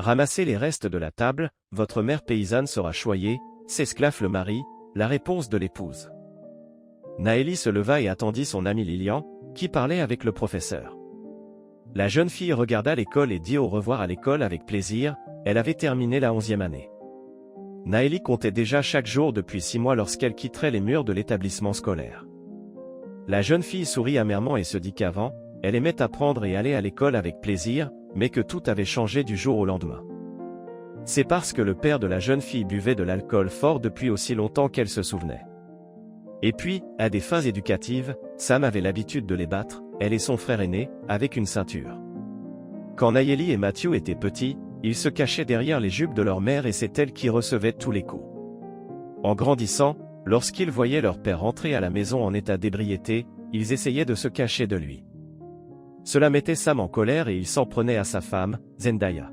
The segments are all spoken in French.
Ramassez les restes de la table, votre mère paysanne sera choyée, s'esclaffe le mari, la réponse de l'épouse. Naëlie se leva et attendit son ami Lilian, qui parlait avec le professeur. La jeune fille regarda l'école et dit au revoir à l'école avec plaisir, elle avait terminé la 11e année. Naëlie comptait déjà chaque jour depuis 6 mois lorsqu'elle quitterait les murs de l'établissement scolaire. La jeune fille sourit amèrement et se dit qu'avant, elle aimait apprendre et aller à l'école avec plaisir, mais que tout avait changé du jour au lendemain. C'est parce que le père de la jeune fille buvait de l'alcool fort depuis aussi longtemps qu'elle se souvenait. Et puis, à des fins éducatives, Sam avait l'habitude de les battre, elle et son frère aîné, avec une ceinture. Quand Naëlie et Matthew étaient petits, ils se cachaient derrière les jupes de leur mère et c'est elle qui recevait tous les coups. En grandissant, lorsqu'ils voyaient leur père rentrer à la maison en état d'ébriété, ils essayaient de se cacher de lui. Cela mettait Sam en colère et il s'en prenait à sa femme, Zendaya.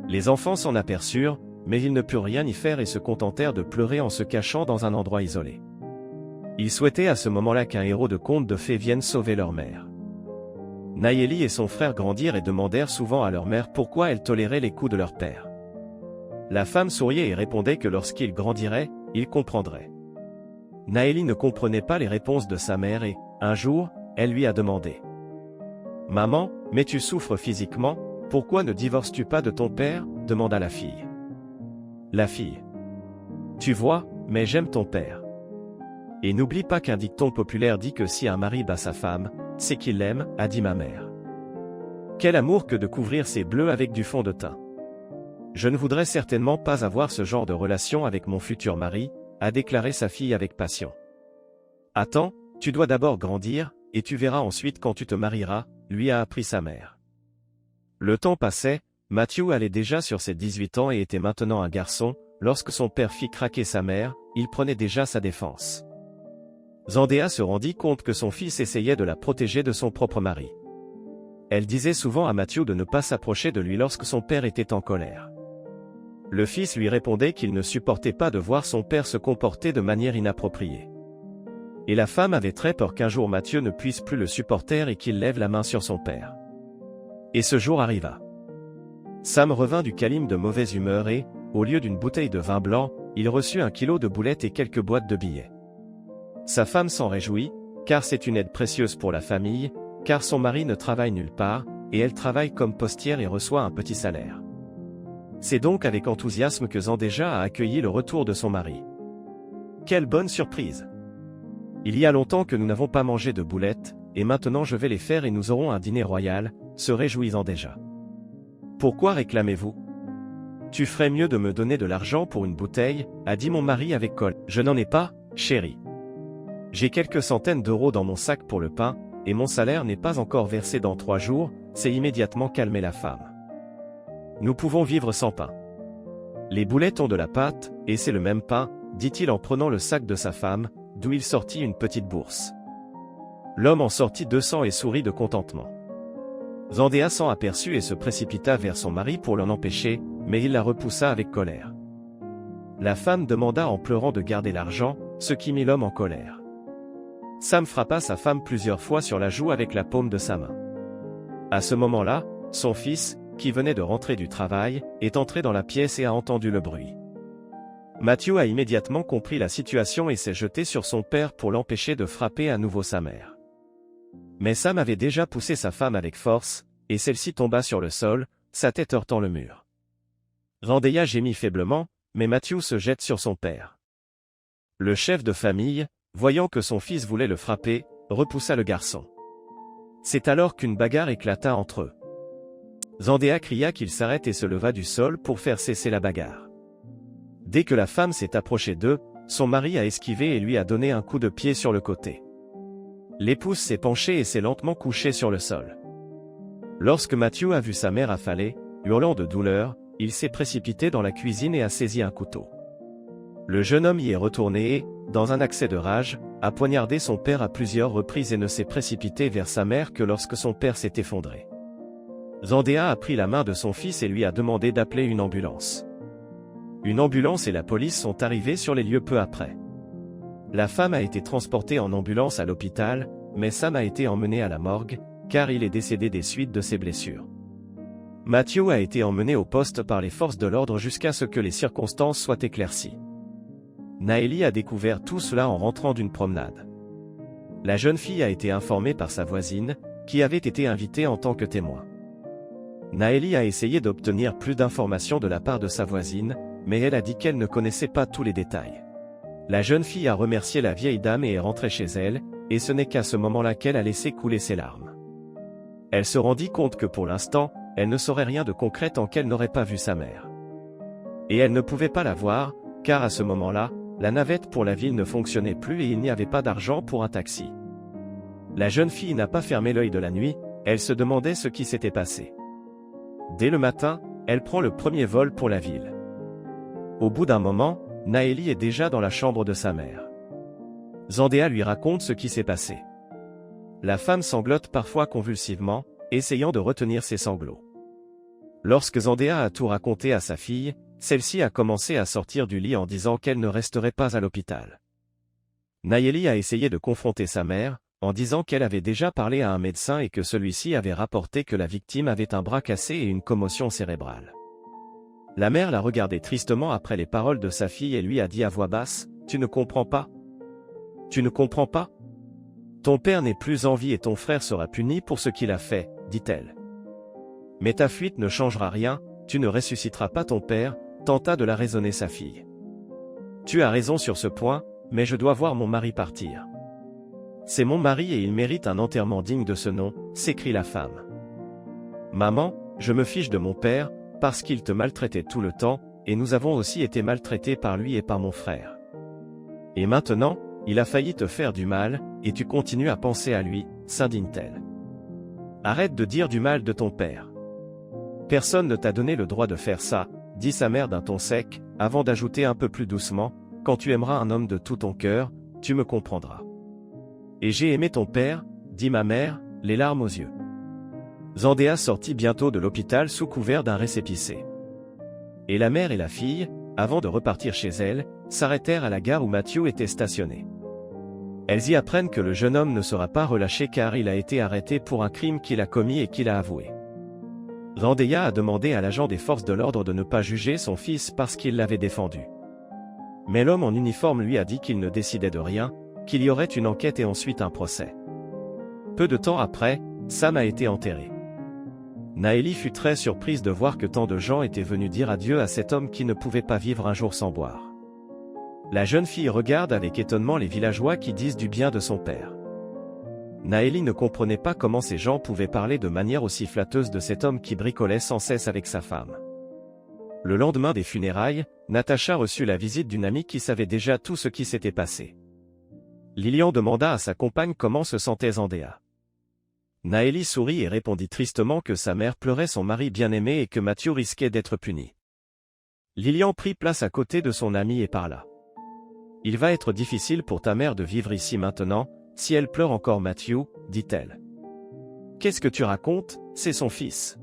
Les enfants s'en aperçurent, mais ils ne purent rien y faire et se contentèrent de pleurer en se cachant dans un endroit isolé. Ils souhaitaient à ce moment-là qu'un héros de conte de fées vienne sauver leur mère. Naëlie et son frère grandirent et demandèrent souvent à leur mère pourquoi elle tolérait les coups de leur père. La femme souriait et répondait que lorsqu'il grandirait, il comprendrait. Naëlie ne comprenait pas les réponses de sa mère et, un jour, elle lui a demandé. « Maman, mais tu souffres physiquement, pourquoi ne divorces-tu pas de ton père ?» demanda la fille. La fille. « Tu vois, mais j'aime ton père. Et n'oublie pas qu'un dicton populaire dit que si un mari bat sa femme, c'est qu'il l'aime, a dit ma mère. Quel amour que de couvrir ses bleus avec du fond de teint. Je ne voudrais certainement pas avoir ce genre de relation avec mon futur mari, a déclaré sa fille avec passion. Attends, tu dois d'abord grandir, et tu verras ensuite quand tu te marieras, lui a appris sa mère. Le temps passait, Matthew allait déjà sur ses 18 ans et était maintenant un garçon, lorsque son père fit craquer sa mère, il prenait déjà sa défense. Zendaya se rendit compte que son fils essayait de la protéger de son propre mari. Elle disait souvent à Matthew de ne pas s'approcher de lui lorsque son père était en colère. Le fils lui répondait qu'il ne supportait pas de voir son père se comporter de manière inappropriée. Et la femme avait très peur qu'un jour Matthew ne puisse plus le supporter et qu'il lève la main sur son père. Et ce jour arriva. Sam revint du Calim de mauvaise humeur et, au lieu d'une bouteille de vin blanc, il reçut 1 kilo de boulettes et quelques boîtes de billets. Sa femme s'en réjouit, car c'est une aide précieuse pour la famille, car son mari ne travaille nulle part, et elle travaille comme postière et reçoit un petit salaire. C'est donc avec enthousiasme que Zendaya a accueilli le retour de son mari. Quelle bonne surprise! Il y a longtemps que nous n'avons pas mangé de boulettes, et maintenant je vais les faire et nous aurons un dîner royal, se réjouit Zendaya. Pourquoi réclamez-vous? Tu ferais mieux de me donner de l'argent pour une bouteille, a dit mon mari avec colère. Je n'en ai pas, chérie. J'ai quelques centaines d'euros dans mon sac pour le pain, et mon salaire n'est pas encore versé dans 3 jours, s'est immédiatement calmé la femme. Nous pouvons vivre sans pain. Les boulettes ont de la pâte, et c'est le même pain, dit-il en prenant le sac de sa femme, d'où il sortit une petite bourse. L'homme en sortit 200 et sourit de contentement. Zendaya s'en aperçut et se précipita vers son mari pour l'en empêcher, mais il la repoussa avec colère. La femme demanda en pleurant de garder l'argent, ce qui mit l'homme en colère. Sam frappa sa femme plusieurs fois sur la joue avec la paume de sa main. À ce moment-là, son fils, qui venait de rentrer du travail, est entré dans la pièce et a entendu le bruit. Matthew a immédiatement compris la situation et s'est jeté sur son père pour l'empêcher de frapper à nouveau sa mère. Mais Sam avait déjà poussé sa femme avec force, et celle-ci tomba sur le sol, sa tête heurtant le mur. Zendaya gémit faiblement, mais Matthew se jette sur son père. Le chef de famille, voyant que son fils voulait le frapper, repoussa le garçon. C'est alors qu'une bagarre éclata entre eux. Zendaya cria qu'il s'arrête et se leva du sol pour faire cesser la bagarre. Dès que la femme s'est approchée d'eux, son mari a esquivé et lui a donné un coup de pied sur le côté. L'épouse s'est penchée et s'est lentement couchée sur le sol. Lorsque Matthew a vu sa mère affalée, hurlant de douleur, il s'est précipité dans la cuisine et a saisi un couteau. Le jeune homme y est retourné et, dans un accès de rage, a poignardé son père à plusieurs reprises et ne s'est précipité vers sa mère que lorsque son père s'est effondré. Zendaya a pris la main de son fils et lui a demandé d'appeler une ambulance. Une ambulance et la police sont arrivés sur les lieux peu après. La femme a été transportée en ambulance à l'hôpital, mais Sam a été emmené à la morgue, car il est décédé des suites de ses blessures. Matthew a été emmené au poste par les forces de l'ordre jusqu'à ce que les circonstances soient éclaircies. Naëlie a découvert tout cela en rentrant d'une promenade. La jeune fille a été informée par sa voisine, qui avait été invitée en tant que témoin. Naëlie a essayé d'obtenir plus d'informations de la part de sa voisine, mais elle a dit qu'elle ne connaissait pas tous les détails. La jeune fille a remercié la vieille dame et est rentrée chez elle, et ce n'est qu'à ce moment-là qu'elle a laissé couler ses larmes. Elle se rendit compte que pour l'instant, elle ne saurait rien de concret tant qu'elle n'aurait pas vu sa mère. Et elle ne pouvait pas la voir, car à ce moment-là, la navette pour la ville ne fonctionnait plus et il n'y avait pas d'argent pour un taxi. La jeune fille n'a pas fermé l'œil de la nuit, elle se demandait ce qui s'était passé. Dès le matin, elle prend le premier vol pour la ville. Au bout d'un moment, Naëlie est déjà dans la chambre de sa mère. Zandéa lui raconte ce qui s'est passé. La femme sanglote parfois convulsivement, essayant de retenir ses sanglots. Lorsque Zandéa a tout raconté à sa fille, celle-ci a commencé à sortir du lit en disant qu'elle ne resterait pas à l'hôpital. Naëlie a essayé de confronter sa mère, en disant qu'elle avait déjà parlé à un médecin et que celui-ci avait rapporté que la victime avait un bras cassé et une commotion cérébrale. La mère l'a regardé tristement après les paroles de sa fille et lui a dit à voix basse, « Tu ne comprends pas? Tu ne comprends pas? Ton père n'est plus en vie et ton frère sera puni pour ce qu'il a fait, dit-elle. Mais ta fuite ne changera rien, tu ne ressusciteras pas ton père, tenta de la raisonner sa fille. Tu as raison sur ce point, mais je dois voir mon mari partir. C'est mon mari et il mérite un enterrement digne de ce nom, s'écrie la femme. Maman, je me fiche de mon père, parce qu'il te maltraitait tout le temps, et nous avons aussi été maltraités par lui et par mon frère. Et maintenant, il a failli te faire du mal, et tu continues à penser à lui, s'indigne-t-elle. Arrête de dire du mal de ton père. Personne ne t'a donné le droit de faire ça, dit sa mère d'un ton sec, avant d'ajouter un peu plus doucement, quand tu aimeras un homme de tout ton cœur, tu me comprendras. Et j'ai aimé ton père, dit ma mère, les larmes aux yeux. Zandéa sortit bientôt de l'hôpital sous couvert d'un récépissé. Et la mère et la fille, avant de repartir chez elles, s'arrêtèrent à la gare où Matthew était stationné. Elles y apprennent que le jeune homme ne sera pas relâché car il a été arrêté pour un crime qu'il a commis et qu'il a avoué. Zandéa a demandé à l'agent des forces de l'ordre de ne pas juger son fils parce qu'il l'avait défendu. Mais l'homme en uniforme lui a dit qu'il ne décidait de rien, qu'il y aurait une enquête et ensuite un procès. Peu de temps après, Sam a été enterré. Naëlie fut très surprise de voir que tant de gens étaient venus dire adieu à cet homme qui ne pouvait pas vivre un jour sans boire. La jeune fille regarde avec étonnement les villageois qui disent du bien de son père. Naëlie ne comprenait pas comment ces gens pouvaient parler de manière aussi flatteuse de cet homme qui bricolait sans cesse avec sa femme. Le lendemain des funérailles, Natacha reçut la visite d'une amie qui savait déjà tout ce qui s'était passé. Lilian demanda à sa compagne comment se sentait Zandéa. Naëlie sourit et répondit tristement que sa mère pleurait son mari bien-aimé et que Matthew risquait d'être puni. Lilian prit place à côté de son amie et parla. « Il va être difficile pour ta mère de vivre ici maintenant, si elle pleure encore Matthew, dit-elle. »« Qu'est-ce que tu racontes, c'est son fils. »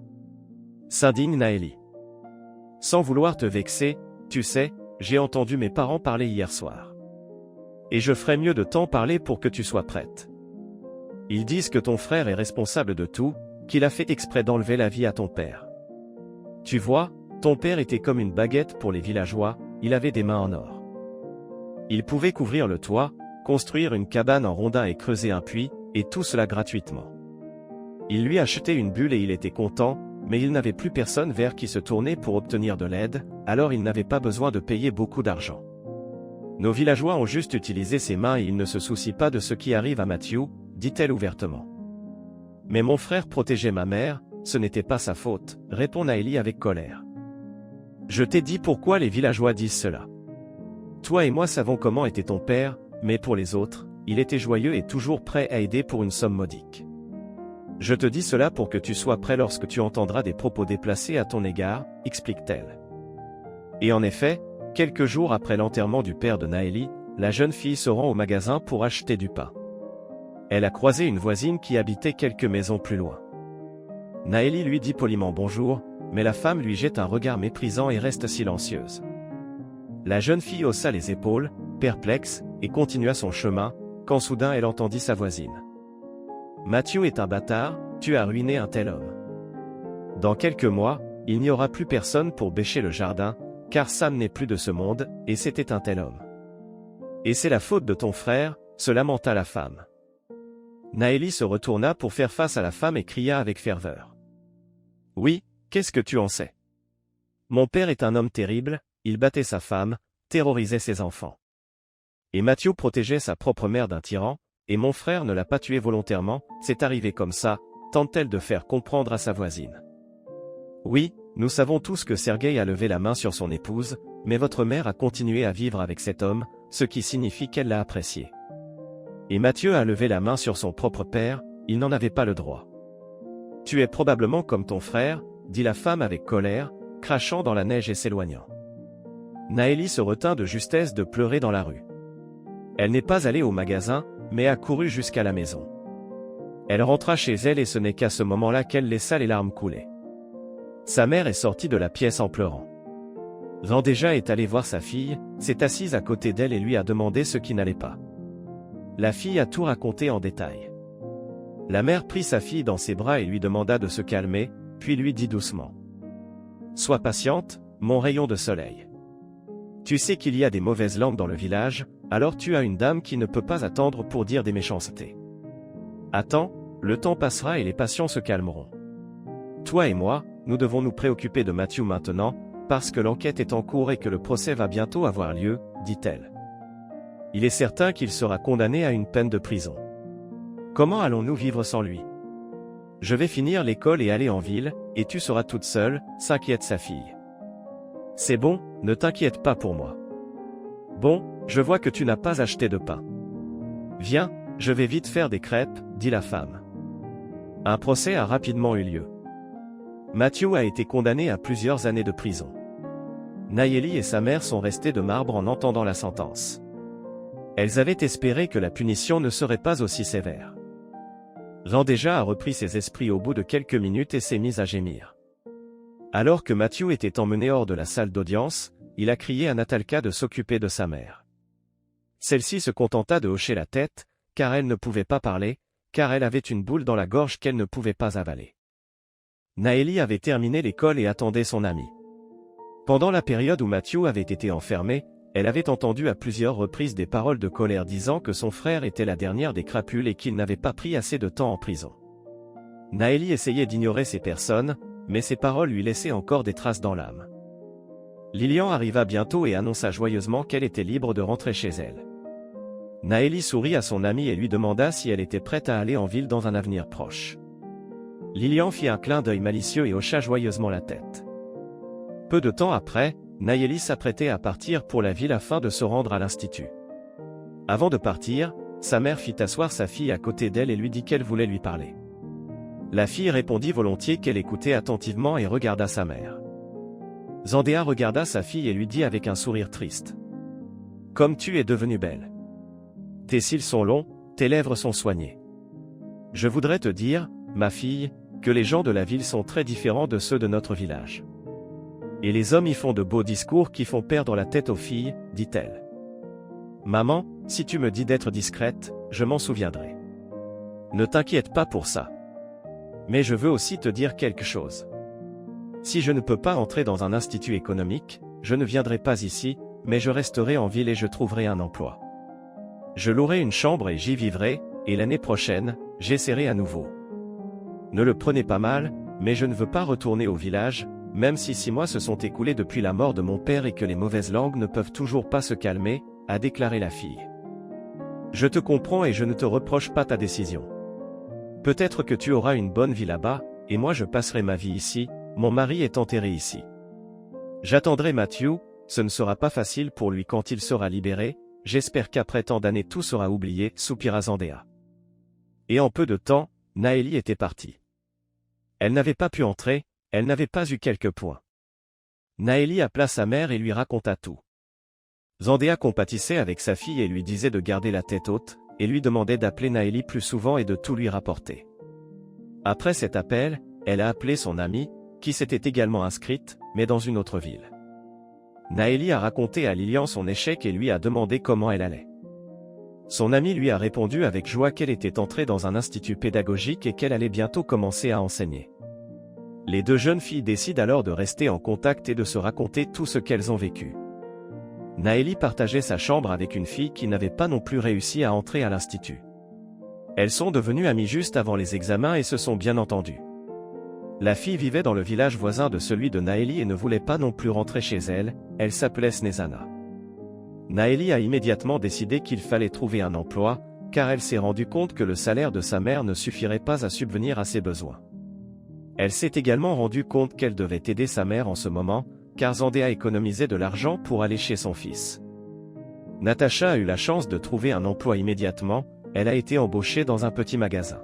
s'indigne Naëlie. « Sans vouloir te vexer, tu sais, j'ai entendu mes parents parler hier soir. Et je ferais mieux de t'en parler pour que tu sois prête. Ils disent que ton frère est responsable de tout, qu'il a fait exprès d'enlever la vie à ton père. Tu vois, ton père était comme une baguette pour les villageois, il avait des mains en or. Il pouvait couvrir le toit, construire une cabane en rondin et creuser un puits, et tout cela gratuitement. Il lui achetait une bulle et il était content, mais il n'avait plus personne vers qui se tourner pour obtenir de l'aide, alors il n'avait pas besoin de payer beaucoup d'argent. Nos villageois ont juste utilisé ses mains et ils ne se soucient pas de ce qui arrive à Matthew, dit-elle ouvertement. Mais mon frère protégeait ma mère, ce n'était pas sa faute, répond Naëlie avec colère. Je t'ai dit pourquoi les villageois disent cela. Toi et moi savons comment était ton père, mais pour les autres, il était joyeux et toujours prêt à aider pour une somme modique. Je te dis cela pour que tu sois prêt lorsque tu entendras des propos déplacés à ton égard, explique-t-elle. Et en effet, quelques jours après l'enterrement du père de Naëlie, la jeune fille se rend au magasin pour acheter du pain. Elle a croisé une voisine qui habitait quelques maisons plus loin. Naëlie lui dit poliment bonjour, mais la femme lui jette un regard méprisant et reste silencieuse. La jeune fille haussa les épaules, perplexe, et continua son chemin, quand soudain elle entendit sa voisine. « Matthew est un bâtard, tu as ruiné un tel homme. » Dans quelques mois, il n'y aura plus personne pour bêcher le jardin, car Sam n'est plus de ce monde, et c'était un tel homme. Et c'est la faute de ton frère, se lamenta la femme. Naëli se retourna pour faire face à la femme et cria avec ferveur. Oui, qu'est-ce que tu en sais? Mon père est un homme terrible, il battait sa femme, terrorisait ses enfants. Et Mathieu protégeait sa propre mère d'un tyran, et mon frère ne l'a pas tué volontairement, c'est arrivé comme ça, tente-t-elle de faire comprendre à sa voisine. Oui, nous savons tous que Sergueï a levé la main sur son épouse, mais votre mère a continué à vivre avec cet homme, ce qui signifie qu'elle l'a apprécié. Et Mathieu a levé la main sur son propre père, il n'en avait pas le droit. Tu es probablement comme ton frère, dit la femme avec colère, crachant dans la neige et s'éloignant. Naëli se retint de justesse de pleurer dans la rue. Elle n'est pas allée au magasin, mais a couru jusqu'à la maison. Elle rentra chez elle et ce n'est qu'à ce moment-là qu'elle laissa les larmes couler. Sa mère est sortie de la pièce en pleurant. Vendéja est allée voir sa fille, s'est assise à côté d'elle et lui a demandé ce qui n'allait pas. La fille a tout raconté en détail. La mère prit sa fille dans ses bras et lui demanda de se calmer, puis lui dit doucement. Sois patiente, mon rayon de soleil. Tu sais qu'il y a des mauvaises langues dans le village, alors tu as une dame qui ne peut pas attendre pour dire des méchancetés. Attends, le temps passera et les passions se calmeront. Toi et moi, nous devons nous préoccuper de Mathieu maintenant, parce que l'enquête est en cours et que le procès va bientôt avoir lieu, dit-elle. Il est certain qu'il sera condamné à une peine de prison. Comment allons-nous vivre sans lui? Je vais finir l'école et aller en ville, et tu seras toute seule, s'inquiète sa fille. C'est bon, ne t'inquiète pas pour moi. Bon, je vois que tu n'as pas acheté de pain. Viens, je vais vite faire des crêpes, dit la femme. Un procès a rapidement eu lieu. Mathieu a été condamné à plusieurs années de prison. Naëli et sa mère sont restées de marbre en entendant la sentence. Elles avaient espéré que la punition ne serait pas aussi sévère. Vendéja a repris ses esprits au bout de quelques minutes et s'est mis à gémir. Alors que Mathieu était emmené hors de la salle d'audience, il a crié à Natalka de s'occuper de sa mère. Celle-ci se contenta de hocher la tête, car elle ne pouvait pas parler, car elle avait une boule dans la gorge qu'elle ne pouvait pas avaler. Naëli avait terminé l'école et attendait son ami. Pendant la période où Mathieu avait été enfermé, elle avait entendu à plusieurs reprises des paroles de colère disant que son frère était la dernière des crapules et qu'il n'avait pas pris assez de temps en prison. Naëli essayait d'ignorer ces personnes, mais ces paroles lui laissaient encore des traces dans l'âme. Lilian arriva bientôt et annonça joyeusement qu'elle était libre de rentrer chez elle. Naëli sourit à son amie et lui demanda si elle était prête à aller en ville dans un avenir proche. Lilian fit un clin d'œil malicieux et hocha joyeusement la tête. Peu de temps après, Naëli s'apprêtait à partir pour la ville afin de se rendre à l'institut. Avant de partir, sa mère fit asseoir sa fille à côté d'elle et lui dit qu'elle voulait lui parler. La fille répondit volontiers qu'elle écoutait attentivement et regarda sa mère. Zandéa regarda sa fille et lui dit avec un sourire triste. « Comme tu es devenue belle. Tes cils sont longs, tes lèvres sont soignées. Je voudrais te dire, ma fille, que les gens de la ville sont très différents de ceux de notre village. Et les hommes y font de beaux discours qui font perdre la tête aux filles, dit-elle. Maman, si tu me dis d'être discrète, je m'en souviendrai. Ne t'inquiète pas pour ça. Mais je veux aussi te dire quelque chose. Si je ne peux pas entrer dans un institut économique, je ne viendrai pas ici, mais je resterai en ville et je trouverai un emploi. Je louerai une chambre et j'y vivrai, et l'année prochaine, j'essaierai à nouveau. Ne le prenez pas mal, mais je ne veux pas retourner au village, même si 6 mois se sont écoulés depuis la mort de mon père et que les mauvaises langues ne peuvent toujours pas se calmer, a déclaré la fille. Je te comprends et je ne te reproche pas ta décision. Peut-être que tu auras une bonne vie là-bas, et moi je passerai ma vie ici, mon mari est enterré ici. J'attendrai Mathieu, ce ne sera pas facile pour lui quand il sera libéré, j'espère qu'après tant d'années tout sera oublié, soupira Zandéa. Et en peu de temps, Naëli était partie. Elle n'avait pas pu entrer, elle n'avait pas eu quelques points. Naëli appela sa mère et lui raconta tout. Zandéa compatissait avec sa fille et lui disait de garder la tête haute, et lui demandait d'appeler Naëli plus souvent et de tout lui rapporter. Après cet appel, elle a appelé son amie, qui s'était également inscrite, mais dans une autre ville. Naëli a raconté à Lilian son échec et lui a demandé comment elle allait. Son amie lui a répondu avec joie qu'elle était entrée dans un institut pédagogique et qu'elle allait bientôt commencer à enseigner. Les deux jeunes filles décident alors de rester en contact et de se raconter tout ce qu'elles ont vécu. Naëlie partageait sa chambre avec une fille qui n'avait pas non plus réussi à entrer à l'institut. Elles sont devenues amies juste avant les examens et se sont bien entendues. La fille vivait dans le village voisin de celui de Naëlie et ne voulait pas non plus rentrer chez elle, elle s'appelait Snezana. Naëlie a immédiatement décidé qu'il fallait trouver un emploi, car elle s'est rendue compte que le salaire de sa mère ne suffirait pas à subvenir à ses besoins. Elle s'est également rendue compte qu'elle devait aider sa mère en ce moment, car Zandéa économisait de l'argent pour aller chez son fils. Natacha a eu la chance de trouver un emploi immédiatement, elle a été embauchée dans un petit magasin.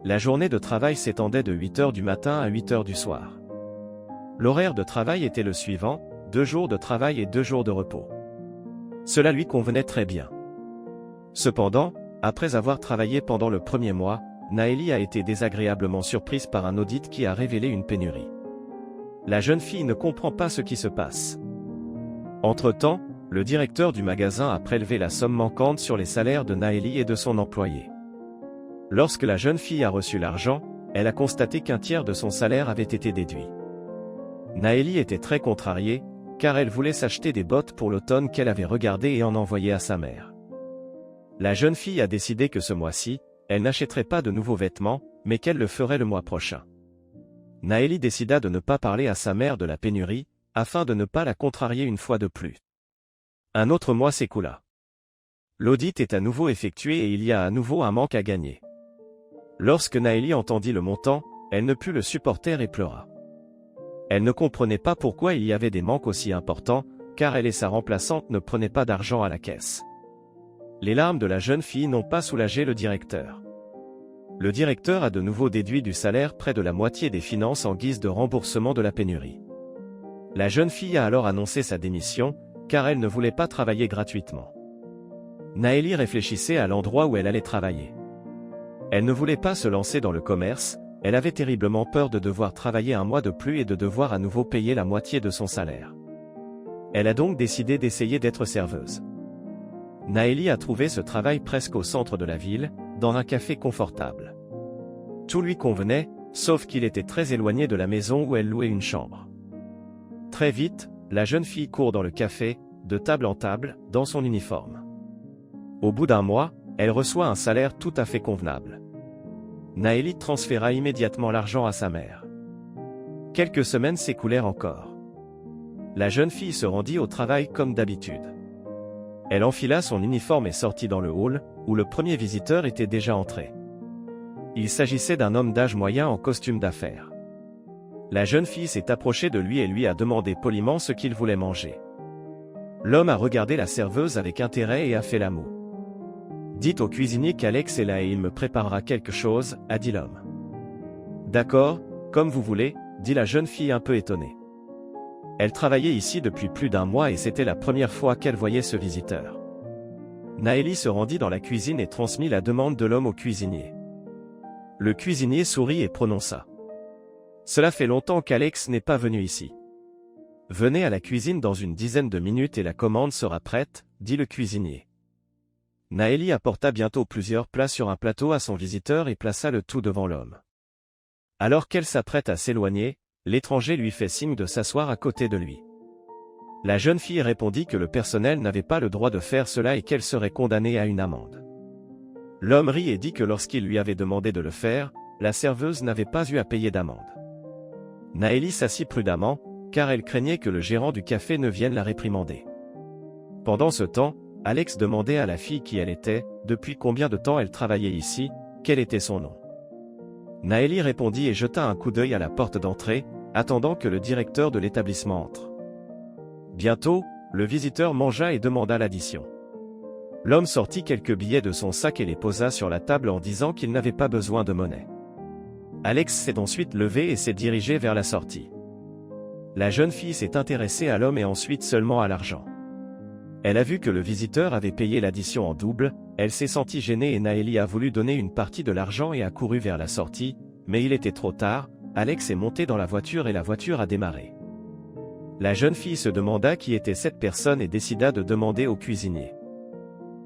La journée de travail s'étendait de 8h du matin à 8h du soir. L'horaire de travail était le suivant, 2 jours de travail et 2 jours de repos. Cela lui convenait très bien. Cependant, après avoir travaillé pendant le premier mois, Naëlie a été désagréablement surprise par un audit qui a révélé une pénurie. La jeune fille ne comprend pas ce qui se passe. Entre-temps, le directeur du magasin a prélevé la somme manquante sur les salaires de Naëlie et de son employé. Lorsque la jeune fille a reçu l'argent, elle a constaté qu'un tiers de son salaire avait été déduit. Naëlie était très contrariée, car elle voulait s'acheter des bottes pour l'automne qu'elle avait regardées et en envoyer à sa mère. La jeune fille a décidé que ce mois-ci, elle n'achèterait pas de nouveaux vêtements, mais qu'elle le ferait le mois prochain. Naëlie décida de ne pas parler à sa mère de la pénurie, afin de ne pas la contrarier une fois de plus. Un autre mois s'écoula. L'audit est à nouveau effectué et il y a à nouveau un manque à gagner. Lorsque Naëlie entendit le montant, elle ne put le supporter et pleura. Elle ne comprenait pas pourquoi il y avait des manques aussi importants, car elle et sa remplaçante ne prenaient pas d'argent à la caisse. Les larmes de la jeune fille n'ont pas soulagé le directeur. Le directeur a de nouveau déduit du salaire près de la moitié des finances en guise de remboursement de la pénurie. La jeune fille a alors annoncé sa démission, car elle ne voulait pas travailler gratuitement. Naëlie réfléchissait à l'endroit où elle allait travailler. Elle ne voulait pas se lancer dans le commerce, elle avait terriblement peur de devoir travailler un mois de plus et de devoir à nouveau payer la moitié de son salaire. Elle a donc décidé d'essayer d'être serveuse. Naëlie a trouvé ce travail presque au centre de la ville, dans un café confortable. Tout lui convenait, sauf qu'il était très éloigné de la maison où elle louait une chambre. Très vite, la jeune fille court dans le café, de table en table, dans son uniforme. Au bout d'un mois, elle reçoit un salaire tout à fait convenable. Naëlie transféra immédiatement l'argent à sa mère. Quelques semaines s'écoulèrent encore. La jeune fille se rendit au travail comme d'habitude. Elle enfila son uniforme et sortit dans le hall, où le premier visiteur était déjà entré. Il s'agissait d'un homme d'âge moyen en costume d'affaires. La jeune fille s'est approchée de lui et lui a demandé poliment ce qu'il voulait manger. L'homme a regardé la serveuse avec intérêt et a fait la moue. « Dites au cuisinier qu'Alex est là et il me préparera quelque chose », a dit l'homme. « D'accord, comme vous voulez », dit la jeune fille un peu étonnée. Elle travaillait ici depuis plus d'un mois et c'était la première fois qu'elle voyait ce visiteur. Naëlie se rendit dans la cuisine et transmit la demande de l'homme au cuisinier. Le cuisinier sourit et prononça. « Cela fait longtemps qu'Alex n'est pas venu ici. Venez à la cuisine dans une dizaine de minutes et la commande sera prête, » dit le cuisinier. Naëlie apporta bientôt plusieurs plats sur un plateau à son visiteur et plaça le tout devant l'homme. Alors qu'elle s'apprête à s'éloigner, l'étranger lui fait signe de s'asseoir à côté de lui. La jeune fille répondit que le personnel n'avait pas le droit de faire cela et qu'elle serait condamnée à une amende. L'homme rit et dit que lorsqu'il lui avait demandé de le faire, la serveuse n'avait pas eu à payer d'amende. Naëlie s'assit prudemment, car elle craignait que le gérant du café ne vienne la réprimander. Pendant ce temps, Alex demandait à la fille qui elle était, depuis combien de temps elle travaillait ici, quel était son nom. Naëlie répondit et jeta un coup d'œil à la porte d'entrée, attendant que le directeur de l'établissement entre. Bientôt, le visiteur mangea et demanda l'addition. L'homme sortit quelques billets de son sac et les posa sur la table en disant qu'il n'avait pas besoin de monnaie. Alex s'est ensuite levé et s'est dirigé vers la sortie. La jeune fille s'est intéressée à l'homme et ensuite seulement à l'argent. Elle a vu que le visiteur avait payé l'addition en double, elle s'est sentie gênée et Naëlie a voulu donner une partie de l'argent et a couru vers la sortie, mais il était trop tard, Alex est monté dans la voiture et la voiture a démarré. La jeune fille se demanda qui était cette personne et décida de demander au cuisinier.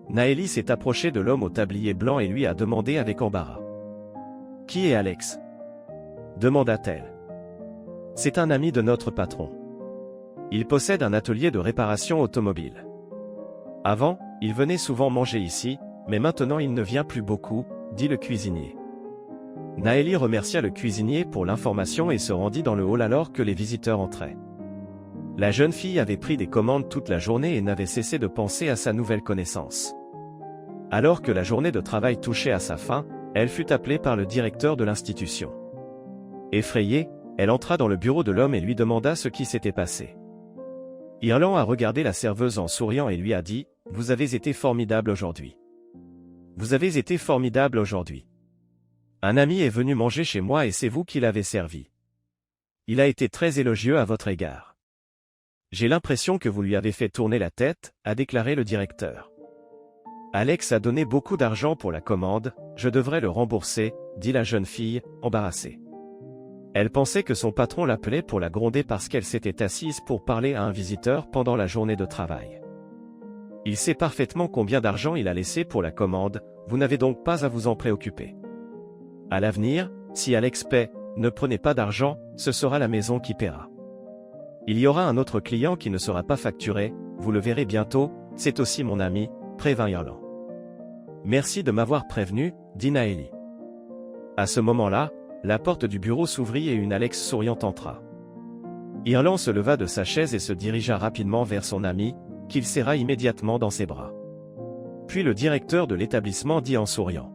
Naëlie s'est approchée de l'homme au tablier blanc et lui a demandé avec embarras. « Qui est Alex ?» demanda-t-elle. C'est un ami de notre patron. Il possède un atelier de réparation automobile. Avant, il venait souvent manger ici, mais maintenant il ne vient plus beaucoup, dit le cuisinier. Naëli remercia le cuisinier pour l'information et se rendit dans le hall alors que les visiteurs entraient. La jeune fille avait pris des commandes toute la journée et n'avait cessé de penser à sa nouvelle connaissance. Alors que la journée de travail touchait à sa fin, elle fut appelée par le directeur de l'institution. Effrayée, elle entra dans le bureau de l'homme et lui demanda ce qui s'était passé. Irland a regardé la serveuse en souriant et lui a dit « Vous avez été formidable aujourd'hui. Vous avez été formidable aujourd'hui. Un ami est venu manger chez moi et c'est vous qui l'avez servi. Il a été très élogieux à votre égard. J'ai l'impression que vous lui avez fait tourner la tête, a déclaré le directeur. Alex a donné beaucoup d'argent pour la commande, je devrais le rembourser, dit la jeune fille, embarrassée. Elle pensait que son patron l'appelait pour la gronder parce qu'elle s'était assise pour parler à un visiteur pendant la journée de travail. Il sait parfaitement combien d'argent il a laissé pour la commande, vous n'avez donc pas à vous en préoccuper. À l'avenir, si Alex paie, ne prenez pas d'argent, ce sera la maison qui paiera. Il y aura un autre client qui ne sera pas facturé, vous le verrez bientôt, c'est aussi mon ami, prévint Irland. Merci de m'avoir prévenu, dit Naëli. À ce moment-là, la porte du bureau s'ouvrit et une Alex souriante entra. Irland se leva de sa chaise et se dirigea rapidement vers son ami, qu'il serra immédiatement dans ses bras. Puis le directeur de l'établissement dit en souriant.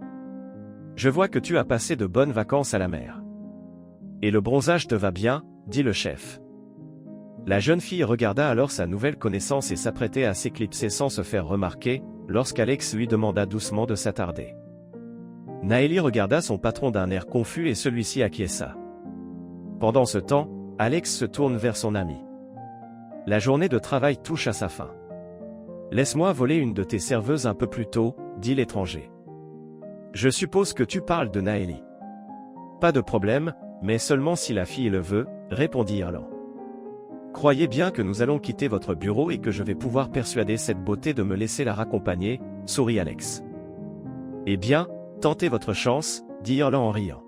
Je vois que tu as passé de bonnes vacances à la mer. Et le bronzage te va bien, dit le chef. La jeune fille regarda alors sa nouvelle connaissance et s'apprêtait à s'éclipser sans se faire remarquer, lorsqu'Alex lui demanda doucement de s'attarder. Naëli regarda son patron d'un air confus et celui-ci acquiesça. Pendant ce temps, Alex se tourne vers son ami. La journée de travail touche à sa fin. Laisse-moi voler une de tes serveuses un peu plus tôt, dit l'étranger. Je suppose que tu parles de Naëli. Pas de problème, mais seulement si la fille le veut, répondit Irland. Croyez bien que nous allons quitter votre bureau et que je vais pouvoir persuader cette beauté de me laisser la raccompagner, sourit Alex. Eh bien, tentez votre chance, dit Irland en riant.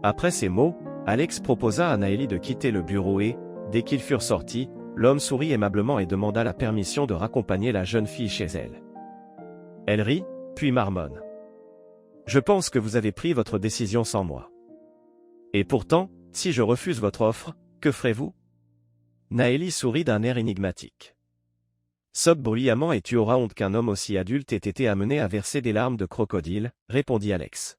Après ces mots, Alex proposa à Naëli de quitter le bureau et, dès qu'ils furent sortis, l'homme sourit aimablement et demanda la permission de raccompagner la jeune fille chez elle. Elle rit, puis marmonne. Je pense que vous avez pris votre décision sans moi. Et pourtant, si je refuse votre offre, que ferez-vous? Naëli sourit d'un air énigmatique. Sobe bruyamment et tu auras honte qu'un homme aussi adulte ait été amené à verser des larmes de crocodile, répondit Alex.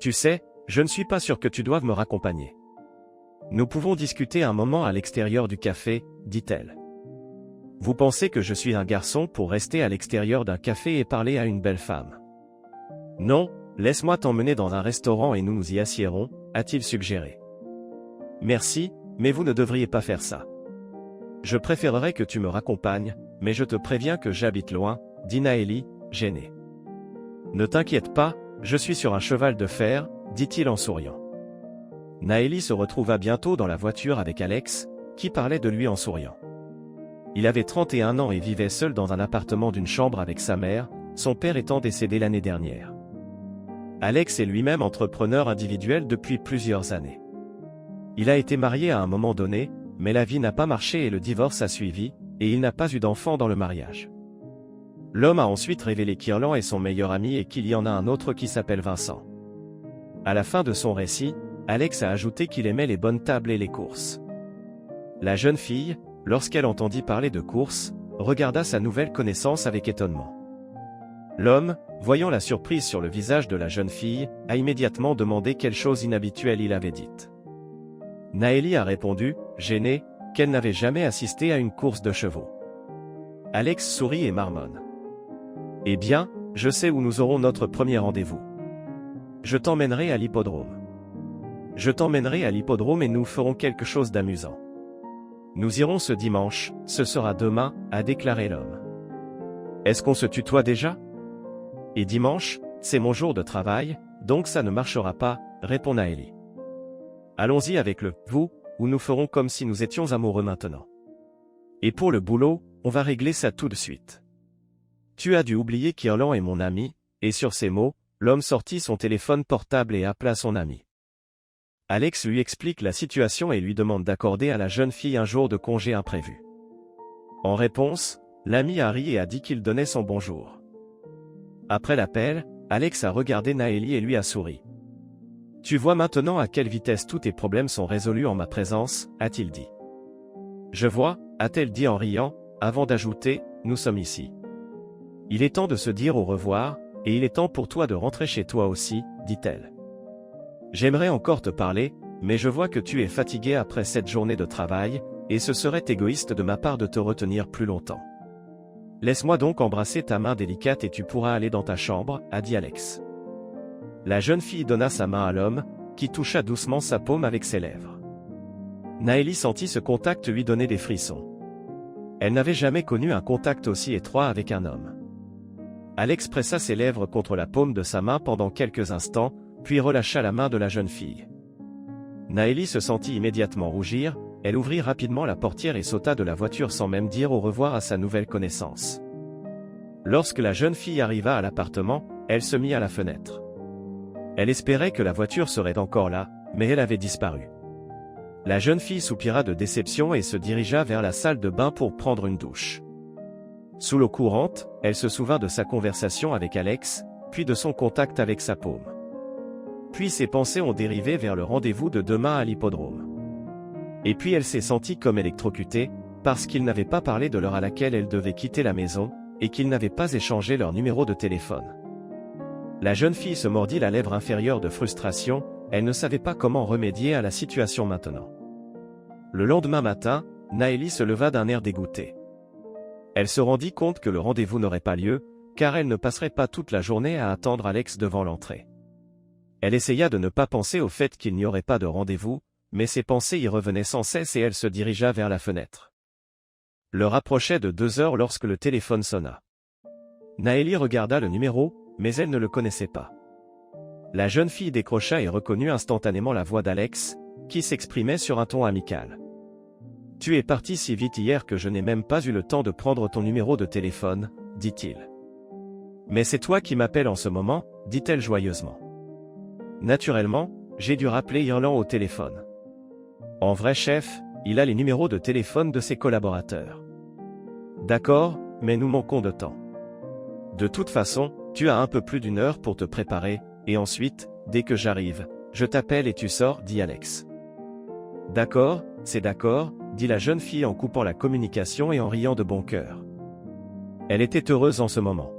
Tu sais, je ne suis pas sûr que tu doives me raccompagner. Nous pouvons discuter un moment à l'extérieur du café, dit-elle. Vous pensez que je suis un garçon pour rester à l'extérieur d'un café et parler à une belle femme? Non, laisse-moi t'emmener dans un restaurant et nous nous y assiérons, a-t-il suggéré. Merci, mais vous ne devriez pas faire ça. Je préférerais que tu me raccompagnes, mais je te préviens que j'habite loin, dit Naëli, gêné. Ne t'inquiète pas, je suis sur un cheval de fer, dit-il en souriant. Naëli se retrouva bientôt dans la voiture avec Alex, qui parlait de lui en souriant. Il avait 31 ans et vivait seul dans un appartement d'une chambre avec sa mère, son père étant décédé l'année dernière. Alex est lui-même entrepreneur individuel depuis plusieurs années. Il a été marié à un moment donné, mais la vie n'a pas marché et le divorce a suivi, et il n'a pas eu d'enfant dans le mariage. L'homme a ensuite révélé qu'Irland est son meilleur ami et qu'il y en a un autre qui s'appelle Vincent. À la fin de son récit, Alex a ajouté qu'il aimait les bonnes tables et les courses. La jeune fille, lorsqu'elle entendit parler de courses, regarda sa nouvelle connaissance avec étonnement. L'homme, voyant la surprise sur le visage de la jeune fille, a immédiatement demandé quelle chose inhabituelle il avait dite. Naëli a répondu, gênée, qu'elle n'avait jamais assisté à une course de chevaux. Alex sourit et marmonne. Eh bien, je sais où nous aurons notre premier rendez-vous. Je t'emmènerai à l'hippodrome. Je t'emmènerai à l'hippodrome et nous ferons quelque chose d'amusant. Nous irons ce dimanche, ce sera demain, a déclaré l'homme. Est-ce qu'on se tutoie déjà? Et dimanche, c'est mon jour de travail, donc ça ne marchera pas, répond Naëli. Allons-y avec le « vous » où nous ferons comme si nous étions amoureux maintenant. Et pour le boulot, on va régler ça tout de suite. Tu as dû oublier qu'Irland est mon ami, et sur ces mots, l'homme sortit son téléphone portable et appela son ami. Alex lui explique la situation et lui demande d'accorder à la jeune fille un jour de congé imprévu. En réponse, l'ami a ri et a dit qu'il donnait son bonjour. Après l'appel, Alex a regardé Naëlie et lui a souri. « Tu vois maintenant à quelle vitesse tous tes problèmes sont résolus en ma présence, a-t-il dit. « Je vois, a-t-elle dit en riant, avant d'ajouter, nous sommes ici. Il est temps de se dire au revoir, et il est temps pour toi de rentrer chez toi aussi, dit-elle. J'aimerais encore te parler, mais je vois que tu es fatigué après cette journée de travail, et ce serait égoïste de ma part de te retenir plus longtemps. Laisse-moi donc embrasser ta main délicate et tu pourras aller dans ta chambre, a dit Alex. La jeune fille donna sa main à l'homme, qui toucha doucement sa paume avec ses lèvres. Naëlie sentit ce contact lui donner des frissons. Elle n'avait jamais connu un contact aussi étroit avec un homme. Alex pressa ses lèvres contre la paume de sa main pendant quelques instants, puis relâcha la main de la jeune fille. Naëlie se sentit immédiatement rougir, elle ouvrit rapidement la portière et sauta de la voiture sans même dire au revoir à sa nouvelle connaissance. Lorsque la jeune fille arriva à l'appartement, elle se mit à la fenêtre. Elle espérait que la voiture serait encore là, mais elle avait disparu. La jeune fille soupira de déception et se dirigea vers la salle de bain pour prendre une douche. Sous l'eau courante, elle se souvint de sa conversation avec Alex, puis de son contact avec sa paume. Puis ses pensées ont dérivé vers le rendez-vous de demain à l'hippodrome. Et puis elle s'est sentie comme électrocutée, parce qu'ils n'avaient pas parlé de l'heure à laquelle elle devait quitter la maison, et qu'ils n'avaient pas échangé leur numéro de téléphone. La jeune fille se mordit la lèvre inférieure de frustration, elle ne savait pas comment remédier à la situation maintenant. Le lendemain matin, Naëlie se leva d'un air dégoûté. Elle se rendit compte que le rendez-vous n'aurait pas lieu, car elle ne passerait pas toute la journée à attendre Alex devant l'entrée. Elle essaya de ne pas penser au fait qu'il n'y aurait pas de rendez-vous, mais ses pensées y revenaient sans cesse et elle se dirigea vers la fenêtre. L'heure approchait de 2 heures lorsque le téléphone sonna. Naëlie regarda le numéro, mais elle ne le connaissait pas. La jeune fille décrocha et reconnut instantanément la voix d'Alex, qui s'exprimait sur un ton amical. « Tu es parti si vite hier que je n'ai même pas eu le temps de prendre ton numéro de téléphone, dit-il. »« Mais c'est toi qui m'appelles en ce moment, dit-elle joyeusement. » Naturellement, j'ai dû rappeler Irland au téléphone. En vrai chef, il a les numéros de téléphone de ses collaborateurs. D'accord, mais nous manquons de temps. De toute façon, tu as un peu plus d'1 heure pour te préparer, et ensuite, dès que j'arrive, je t'appelle et tu sors, dit Alex. D'accord, c'est d'accord, dit la jeune fille en coupant la communication et en riant de bon cœur. Elle était heureuse en ce moment.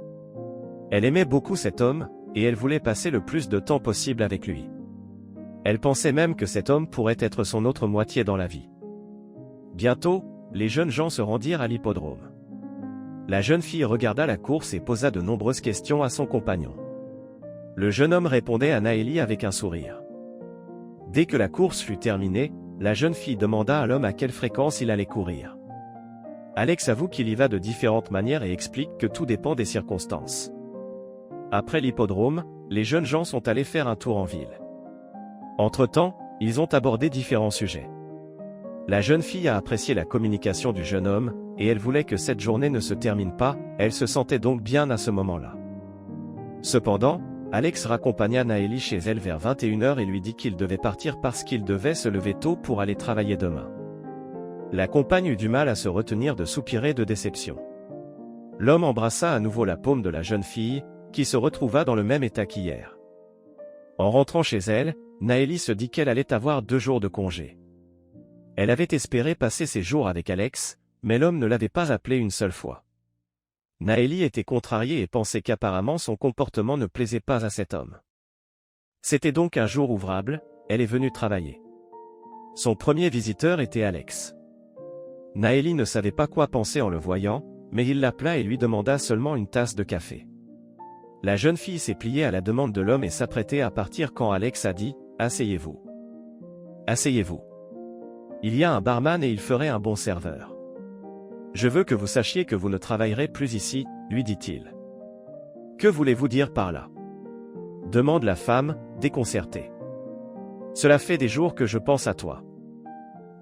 Elle aimait beaucoup cet homme, et elle voulait passer le plus de temps possible avec lui. Elle pensait même que cet homme pourrait être son autre moitié dans la vie. Bientôt, les jeunes gens se rendirent à l'hippodrome. La jeune fille regarda la course et posa de nombreuses questions à son compagnon. Le jeune homme répondait à Naëlie avec un sourire. Dès que la course fut terminée, la jeune fille demanda à l'homme à quelle fréquence il allait courir. Alex avoue qu'il y va de différentes manières et explique que tout dépend des circonstances. Après l'hippodrome, les jeunes gens sont allés faire un tour en ville. Entre-temps, ils ont abordé différents sujets. La jeune fille a apprécié la communication du jeune homme, et elle voulait que cette journée ne se termine pas, elle se sentait donc bien à ce moment-là. Cependant, Alex raccompagna Naëlie chez elle vers 21 h et lui dit qu'il devait partir parce qu'il devait se lever tôt pour aller travailler demain. La compagne eut du mal à se retenir de soupirer de déception. L'homme embrassa à nouveau la paume de la jeune fille, qui se retrouva dans le même état qu'hier. En rentrant chez elle, Naëlie se dit qu'elle allait avoir 2 jours de congé. Elle avait espéré passer ces jours avec Alex, mais l'homme ne l'avait pas appelé une seule fois. Naëlie était contrariée et pensait qu'apparemment son comportement ne plaisait pas à cet homme. C'était donc un jour ouvrable, elle est venue travailler. Son premier visiteur était Alex. Naëlie ne savait pas quoi penser en le voyant, mais il l'appela et lui demanda seulement une tasse de café. La jeune fille s'est pliée à la demande de l'homme et s'apprêtait à partir quand Alex a dit « Asseyez-vous. Asseyez-vous. Il y a un barman et il ferait un bon serveur. Je veux que vous sachiez que vous ne travaillerez plus ici, lui dit-il. Que voulez-vous dire par là? Demande la femme, déconcertée. Cela fait des jours que je pense à toi.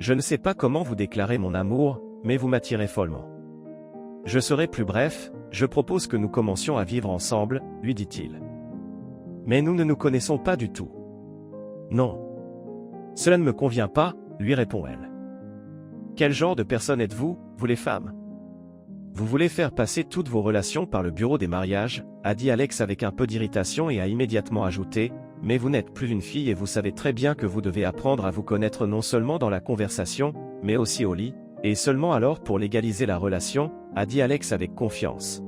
Je ne sais pas comment vous déclarer mon amour, mais vous m'attirez follement. Je serai plus bref, je propose que nous commencions à vivre ensemble, lui dit-il. Mais nous ne nous connaissons pas du tout. Non. Cela ne me convient pas, lui répond-elle. Quel genre de personne êtes-vous, vous les femmes? Vous voulez faire passer toutes vos relations par le bureau des mariages, a dit Alex avec un peu d'irritation et a immédiatement ajouté, mais vous n'êtes plus une fille et vous savez très bien que vous devez apprendre à vous connaître non seulement dans la conversation, mais aussi au lit, et seulement alors pour légaliser la relation, a dit Alex avec confiance.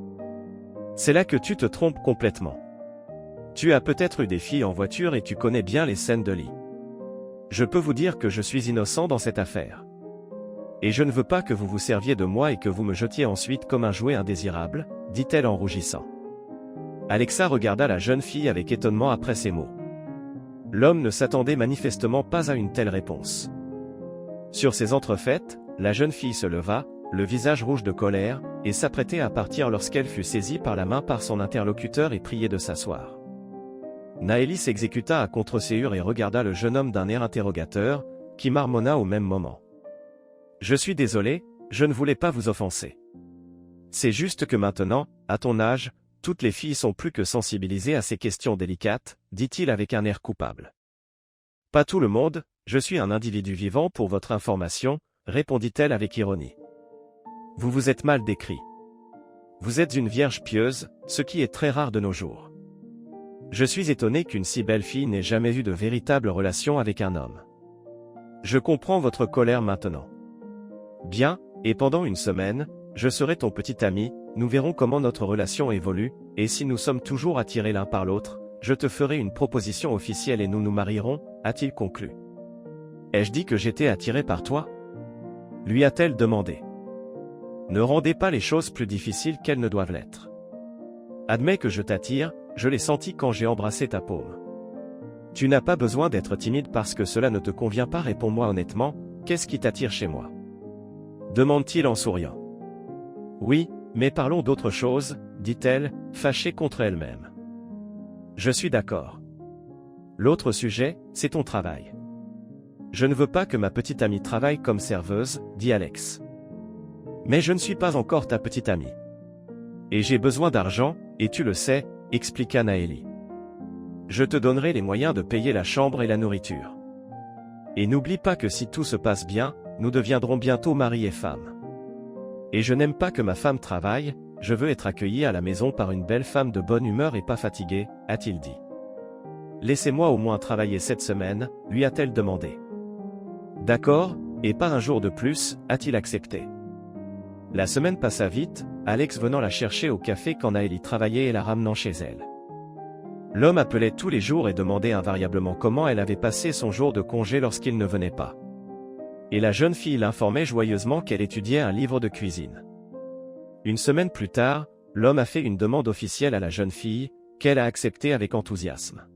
C'est là que tu te trompes complètement. Tu as peut-être eu des filles en voiture et tu connais bien les scènes de lit. Je peux vous dire que je suis innocent dans cette affaire. Et je ne veux pas que vous vous serviez de moi et que vous me jetiez ensuite comme un jouet indésirable, dit-elle en rougissant. Alexa regarda la jeune fille avec étonnement après ces mots. L'homme ne s'attendait manifestement pas à une telle réponse. Sur ses entrefaites, la jeune fille se leva, le visage rouge de colère, et s'apprêtait à partir lorsqu'elle fut saisie par la main par son interlocuteur et priée de s'asseoir. Naëlie s'exécuta à contre-séhur et regarda le jeune homme d'un air interrogateur, qui marmonna au même moment. Je suis désolé, je ne voulais pas vous offenser. C'est juste que maintenant, à ton âge, toutes les filles sont plus que sensibilisées à ces questions délicates, dit-il avec un air coupable. Pas tout le monde, je suis un individu vivant pour votre information, répondit-elle avec ironie. Vous vous êtes mal décrit. Vous êtes une vierge pieuse, ce qui est très rare de nos jours. Je suis étonné qu'une si belle fille n'ait jamais eu de véritable relation avec un homme. Je comprends votre colère maintenant. Bien, et pendant une semaine, je serai ton petit ami, nous verrons comment notre relation évolue, et si nous sommes toujours attirés l'un par l'autre, je te ferai une proposition officielle et nous nous marierons, a-t-il conclu. Ai-je dit que j'étais attiré par toi? Lui a-t-elle demandé. Ne rendez pas les choses plus difficiles qu'elles ne doivent l'être. Admets que je t'attire, je l'ai senti quand j'ai embrassé ta paume. Tu n'as pas besoin d'être timide parce que cela ne te convient pas, réponds-moi honnêtement, qu'est-ce qui t'attire chez moi? Demande-t-il en souriant. Oui, mais parlons d'autre chose, dit-elle, fâchée contre elle-même. Je suis d'accord. L'autre sujet, c'est ton travail. Je ne veux pas que ma petite amie travaille comme serveuse, dit Alex. Mais je ne suis pas encore ta petite amie. Et j'ai besoin d'argent, et tu le sais, expliqua Naëlie. Je te donnerai les moyens de payer la chambre et la nourriture. Et n'oublie pas que si tout se passe bien, nous deviendrons bientôt mari et femme. Et je n'aime pas que ma femme travaille, je veux être accueilli à la maison par une belle femme de bonne humeur et pas fatiguée, a-t-il dit. Laissez-moi au moins travailler cette semaine, lui a-t-elle demandé. D'accord, et pas un jour de plus, a-t-il accepté. La semaine passa vite, Alex venant la chercher au café quand Naëlie travaillait et la ramenant chez elle. L'homme appelait tous les jours et demandait invariablement comment elle avait passé son jour de congé lorsqu'il ne venait pas. Et la jeune fille l'informait joyeusement qu'elle étudiait un livre de cuisine. Une semaine plus tard, l'homme a fait une demande officielle à la jeune fille, qu'elle a acceptée avec enthousiasme.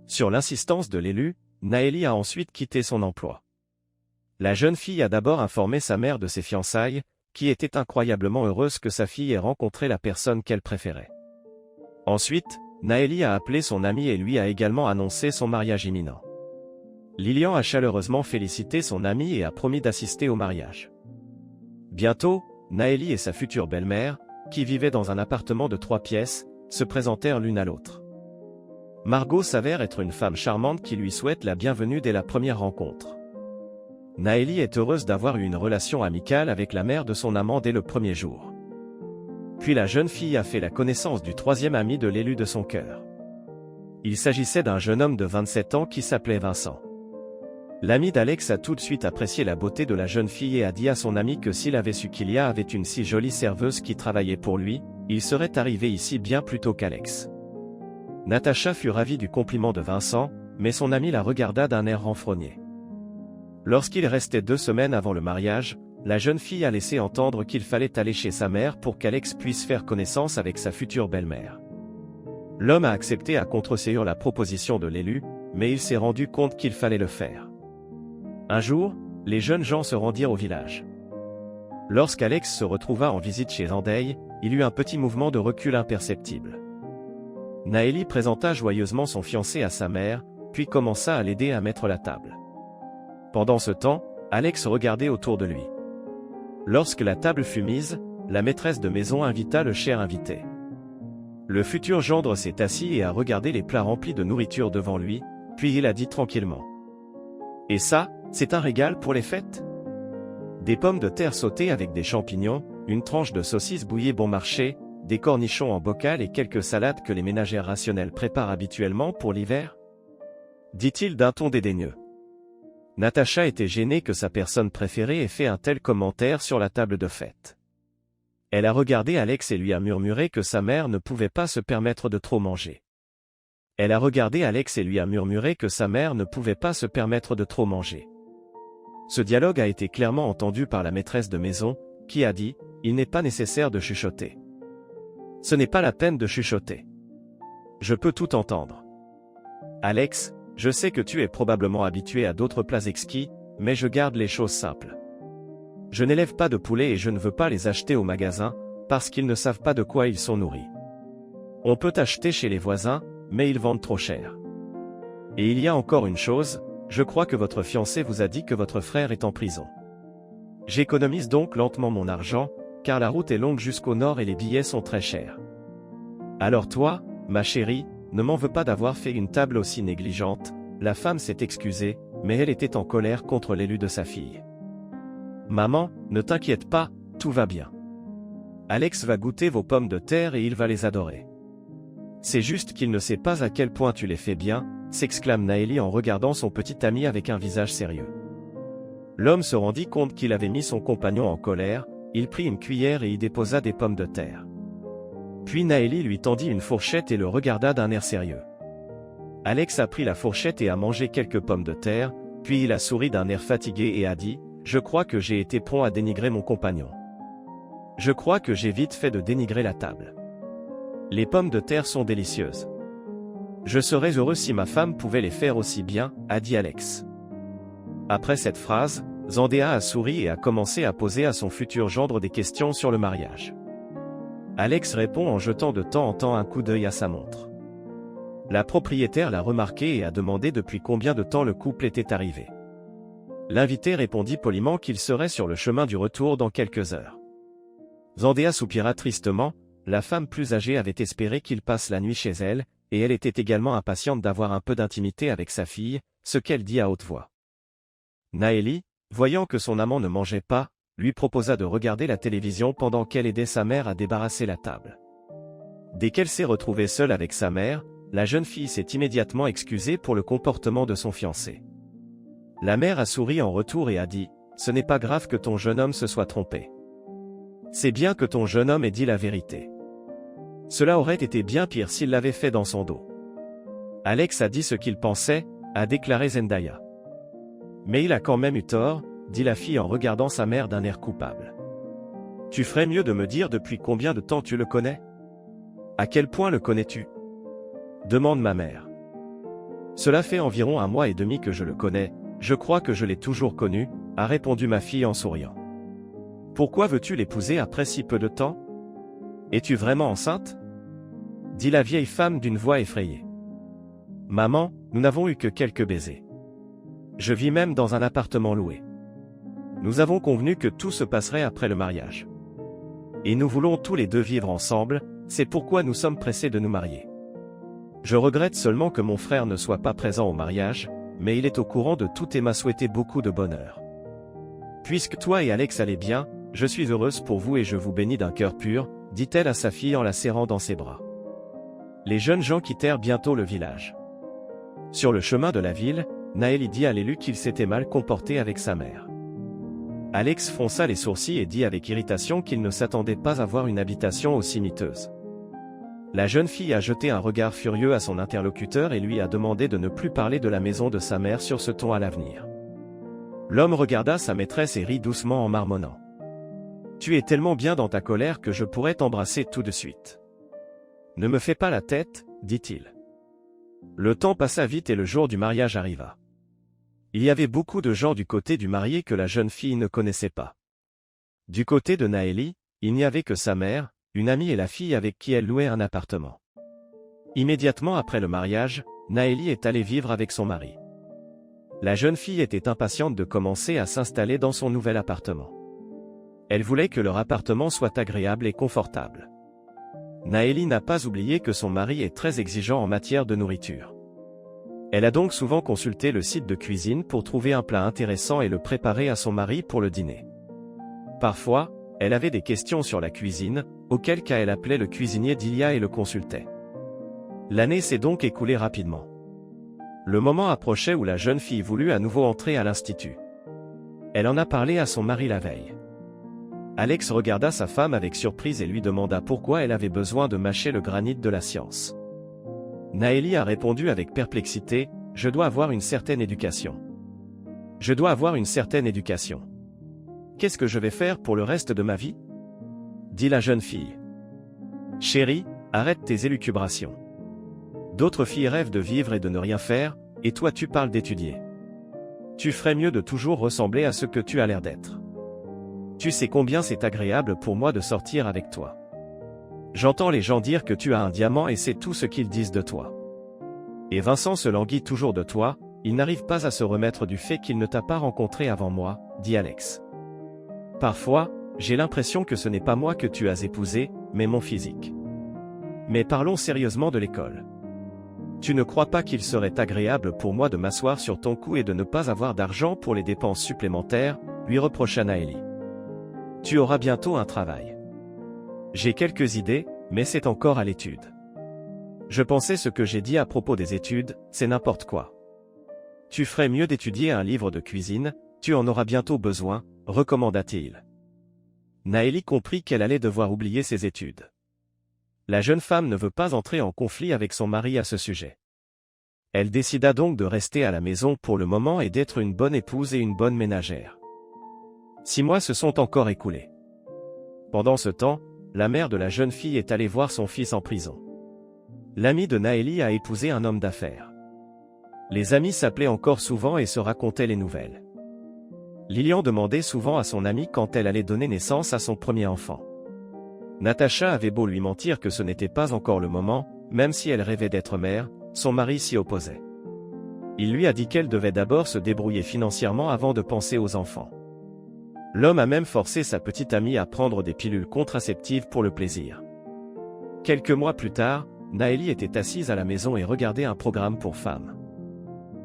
Sur l'insistance de l'élu, Naëlie a ensuite quitté son emploi. La jeune fille a d'abord informé sa mère de ses fiançailles, qui était incroyablement heureuse que sa fille ait rencontré la personne qu'elle préférait. Ensuite, Naëlie a appelé son ami et lui a également annoncé son mariage imminent. Lilian a chaleureusement félicité son ami et a promis d'assister au mariage. Bientôt, Naëlie et sa future belle-mère, qui vivaient dans un appartement de 3 pièces, se présentèrent l'une à l'autre. Margot s'avère être une femme charmante qui lui souhaite la bienvenue dès la première rencontre. Naëlie est heureuse d'avoir eu une relation amicale avec la mère de son amant dès le premier jour. Puis la jeune fille a fait la connaissance du 3e ami de l'élu de son cœur. Il s'agissait d'un jeune homme de 27 ans qui s'appelait Vincent. L'ami d'Alex a tout de suite apprécié la beauté de la jeune fille et a dit à son ami que s'il avait su qu'il y avait une si jolie serveuse qui travaillait pour lui, il serait arrivé ici bien plus tôt qu'Alex. Natacha fut ravie du compliment de Vincent, mais son ami la regarda d'un air renfrogné. Lorsqu'il restait 2 semaines avant le mariage, la jeune fille a laissé entendre qu'il fallait aller chez sa mère pour qu'Alex puisse faire connaissance avec sa future belle-mère. L'homme a accepté à contre-séhur la proposition de l'élu, mais il s'est rendu compte qu'il fallait le faire. Un jour, les jeunes gens se rendirent au village. Lorsqu'Alex se retrouva en visite chez Andeil, il eut un petit mouvement de recul imperceptible. Naëlie présenta joyeusement son fiancé à sa mère, puis commença à l'aider à mettre la table. Pendant ce temps, Alex regardait autour de lui. Lorsque la table fut mise, la maîtresse de maison invita le cher invité. Le futur gendre s'est assis et a regardé les plats remplis de nourriture devant lui, puis il a dit tranquillement. « Et ça, c'est un régal pour les fêtes? Des pommes de terre sautées avec des champignons, une tranche de saucisse bouillie bon marché, des cornichons en bocal et quelques salades que les ménagères rationnelles préparent habituellement pour l'hiver? Dit-il d'un ton dédaigneux. Natacha était gênée que sa personne préférée ait fait un tel commentaire sur la table de fête. Elle a regardé Alex et lui a murmuré que sa mère ne pouvait pas se permettre de trop manger. Elle a regardé Alex et lui a murmuré que sa mère ne pouvait pas se permettre de trop manger. Ce dialogue a été clairement entendu par la maîtresse de maison, qui a dit « Il n'est pas nécessaire de chuchoter. Ce n'est pas la peine de chuchoter. Je peux tout entendre. Alex, je sais que tu es probablement habitué à d'autres plats exquis, mais je garde les choses simples. Je n'élève pas de poulets et je ne veux pas les acheter au magasin, parce qu'ils ne savent pas de quoi ils sont nourris. On peut acheter chez les voisins, mais ils vendent trop cher. Et il y a encore une chose, je crois que votre fiancé vous a dit que votre frère est en prison. J'économise donc lentement mon argent, car la route est longue jusqu'au nord et les billets sont très chers. Alors toi, ma chérie, ne m'en veux pas d'avoir fait une table aussi négligente. La femme s'est excusée, mais elle était en colère contre l'élu de sa fille. Maman, ne t'inquiète pas, tout va bien. Alex va goûter vos pommes de terre et il va les adorer. C'est juste qu'il ne sait pas à quel point tu les fais bien, s'exclame Naëlie en regardant son petit ami avec un visage sérieux. L'homme se rendit compte qu'il avait mis son compagnon en colère, il prit une cuillère et y déposa des pommes de terre. Puis Naëlie lui tendit une fourchette et le regarda d'un air sérieux. Alex a pris la fourchette et a mangé quelques pommes de terre, puis il a souri d'un air fatigué et a dit « Je crois que j'ai été prompt à dénigrer mon compagnon. Je crois que j'ai vite fait de dénigrer la table. Les pommes de terre sont délicieuses. Je serais heureux si ma femme pouvait les faire aussi bien, a dit Alex. » Après cette phrase, Zendéa a souri et a commencé à poser à son futur gendre des questions sur le mariage. Alex répond en jetant de temps en temps un coup d'œil à sa montre. La propriétaire l'a remarqué et a demandé depuis combien de temps le couple était arrivé. L'invité répondit poliment qu'il serait sur le chemin du retour dans quelques heures. Zendéa soupira tristement, la femme plus âgée avait espéré qu'il passe la nuit chez elle, et elle était également impatiente d'avoir un peu d'intimité avec sa fille, ce qu'elle dit à haute voix. Naëlie, voyant que son amant ne mangeait pas, lui proposa de regarder la télévision pendant qu'elle aidait sa mère à débarrasser la table. Dès qu'elle s'est retrouvée seule avec sa mère, la jeune fille s'est immédiatement excusée pour le comportement de son fiancé. La mère a souri en retour et a dit « Ce n'est pas grave que ton jeune homme se soit trompé. C'est bien que ton jeune homme ait dit la vérité. Cela aurait été bien pire s'il l'avait fait dans son dos. » Alex a dit ce qu'il pensait, a déclaré Zendaya. Mais il a quand même eu tort, dit la fille en regardant sa mère d'un air coupable. Tu ferais mieux de me dire depuis combien de temps tu le connais? À quel point le connais-tu? Demande ma mère. Cela fait environ 1 mois et demi que je le connais, je crois que je l'ai toujours connu, a répondu ma fille en souriant. Pourquoi veux-tu l'épouser après si peu de temps? Es-tu vraiment enceinte? Dit la vieille femme d'une voix effrayée. Maman, nous n'avons eu que quelques baisers. Je vis même dans un appartement loué. Nous avons convenu que tout se passerait après le mariage. Et nous voulons tous les deux vivre ensemble, c'est pourquoi nous sommes pressés de nous marier. Je regrette seulement que mon frère ne soit pas présent au mariage, mais il est au courant de tout et m'a souhaité beaucoup de bonheur. Puisque toi et Alex allez bien, je suis heureuse pour vous et je vous bénis d'un cœur pur, dit-elle à sa fille en la serrant dans ses bras. Les jeunes gens quittèrent bientôt le village. Sur le chemin de la ville, Naëlie dit à l'élu qu'il s'était mal comporté avec sa mère. Alex fronça les sourcils et dit avec irritation qu'il ne s'attendait pas à voir une habitation aussi miteuse. La jeune fille a jeté un regard furieux à son interlocuteur et lui a demandé de ne plus parler de la maison de sa mère sur ce ton à l'avenir. L'homme regarda sa maîtresse et rit doucement en marmonnant. « Tu es tellement bien dans ta colère que je pourrais t'embrasser tout de suite. »« Ne me fais pas la tête, dit-il. » Le temps passa vite et le jour du mariage arriva. Il y avait beaucoup de gens du côté du marié que la jeune fille ne connaissait pas. Du côté de Naëlie, il n'y avait que sa mère, une amie et la fille avec qui elle louait un appartement. Immédiatement après le mariage, Naëlie est allée vivre avec son mari. La jeune fille était impatiente de commencer à s'installer dans son nouvel appartement. Elle voulait que leur appartement soit agréable et confortable. Naëlie n'a pas oublié que son mari est très exigeant en matière de nourriture. Elle a donc souvent consulté le site de cuisine pour trouver un plat intéressant et le préparer à son mari pour le dîner. Parfois, elle avait des questions sur la cuisine, auquel cas elle appelait le cuisinier d'Ilia et le consultait. L'année s'est donc écoulée rapidement. Le moment approchait où la jeune fille voulut à nouveau entrer à l'institut. Elle en a parlé à son mari la veille. Alex regarda sa femme avec surprise et lui demanda pourquoi elle avait besoin de mâcher le granit de la science. Naëlie a répondu avec perplexité, « Je dois avoir une certaine éducation. Je dois avoir une certaine éducation. Qu'est-ce que je vais faire pour le reste de ma vie ?» dit la jeune fille. « Chérie, arrête tes élucubrations. D'autres filles rêvent de vivre et de ne rien faire, et toi tu parles d'étudier. Tu ferais mieux de toujours ressembler à ce que tu as l'air d'être. Tu sais combien c'est agréable pour moi de sortir avec toi. J'entends les gens dire que tu as un diamant et c'est tout ce qu'ils disent de toi. Et Vincent se languit toujours de toi, il n'arrive pas à se remettre du fait qu'il ne t'a pas rencontré avant moi, dit Alex. Parfois, j'ai l'impression que ce n'est pas moi que tu as épousé, mais mon physique. Mais parlons sérieusement de l'école. Tu ne crois pas qu'il serait agréable pour moi de m'asseoir sur ton cou et de ne pas avoir d'argent pour les dépenses supplémentaires, lui reprocha Naëlie. Tu auras bientôt un travail. J'ai quelques idées, mais c'est encore à l'étude. Je pensais ce que j'ai dit à propos des études, c'est n'importe quoi. Tu ferais mieux d'étudier un livre de cuisine, tu en auras bientôt besoin, recommanda-t-il. Naëlie comprit qu'elle allait devoir oublier ses études. La jeune femme ne veut pas entrer en conflit avec son mari à ce sujet. Elle décida donc de rester à la maison pour le moment et d'être une bonne épouse et une bonne ménagère. 6 mois se sont encore écoulés. Pendant ce temps, la mère de la jeune fille est allée voir son fils en prison. L'ami de Naëlie a épousé un homme d'affaires. Les amis s'appelaient encore souvent et se racontaient les nouvelles. Lilian demandait souvent à son amie quand elle allait donner naissance à son premier enfant. Natacha avait beau lui mentir que ce n'était pas encore le moment, même si elle rêvait d'être mère, son mari s'y opposait. Il lui a dit qu'elle devait d'abord se débrouiller financièrement avant de penser aux enfants. L'homme a même forcé sa petite amie à prendre des pilules contraceptives pour le plaisir. Quelques mois plus tard, Naëlie était assise à la maison et regardait un programme pour femmes.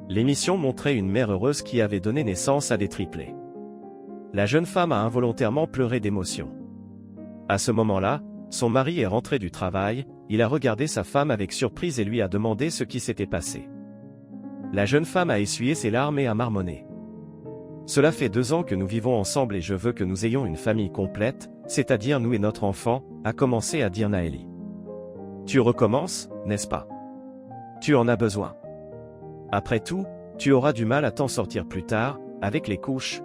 L'émission montrait une mère heureuse qui avait donné naissance à des triplés. La jeune femme a involontairement pleuré d'émotion. À ce moment-là, son mari est rentré du travail, il a regardé sa femme avec surprise et lui a demandé ce qui s'était passé. La jeune femme a essuyé ses larmes et a marmonné. Cela fait 2 ans que nous vivons ensemble et je veux que nous ayons une famille complète, c'est-à-dire nous et notre enfant, a commencé à dire Naëlie. Tu recommences, n'est-ce pas? Tu en as besoin. Après tout, tu auras du mal à t'en sortir plus tard, avec les couches,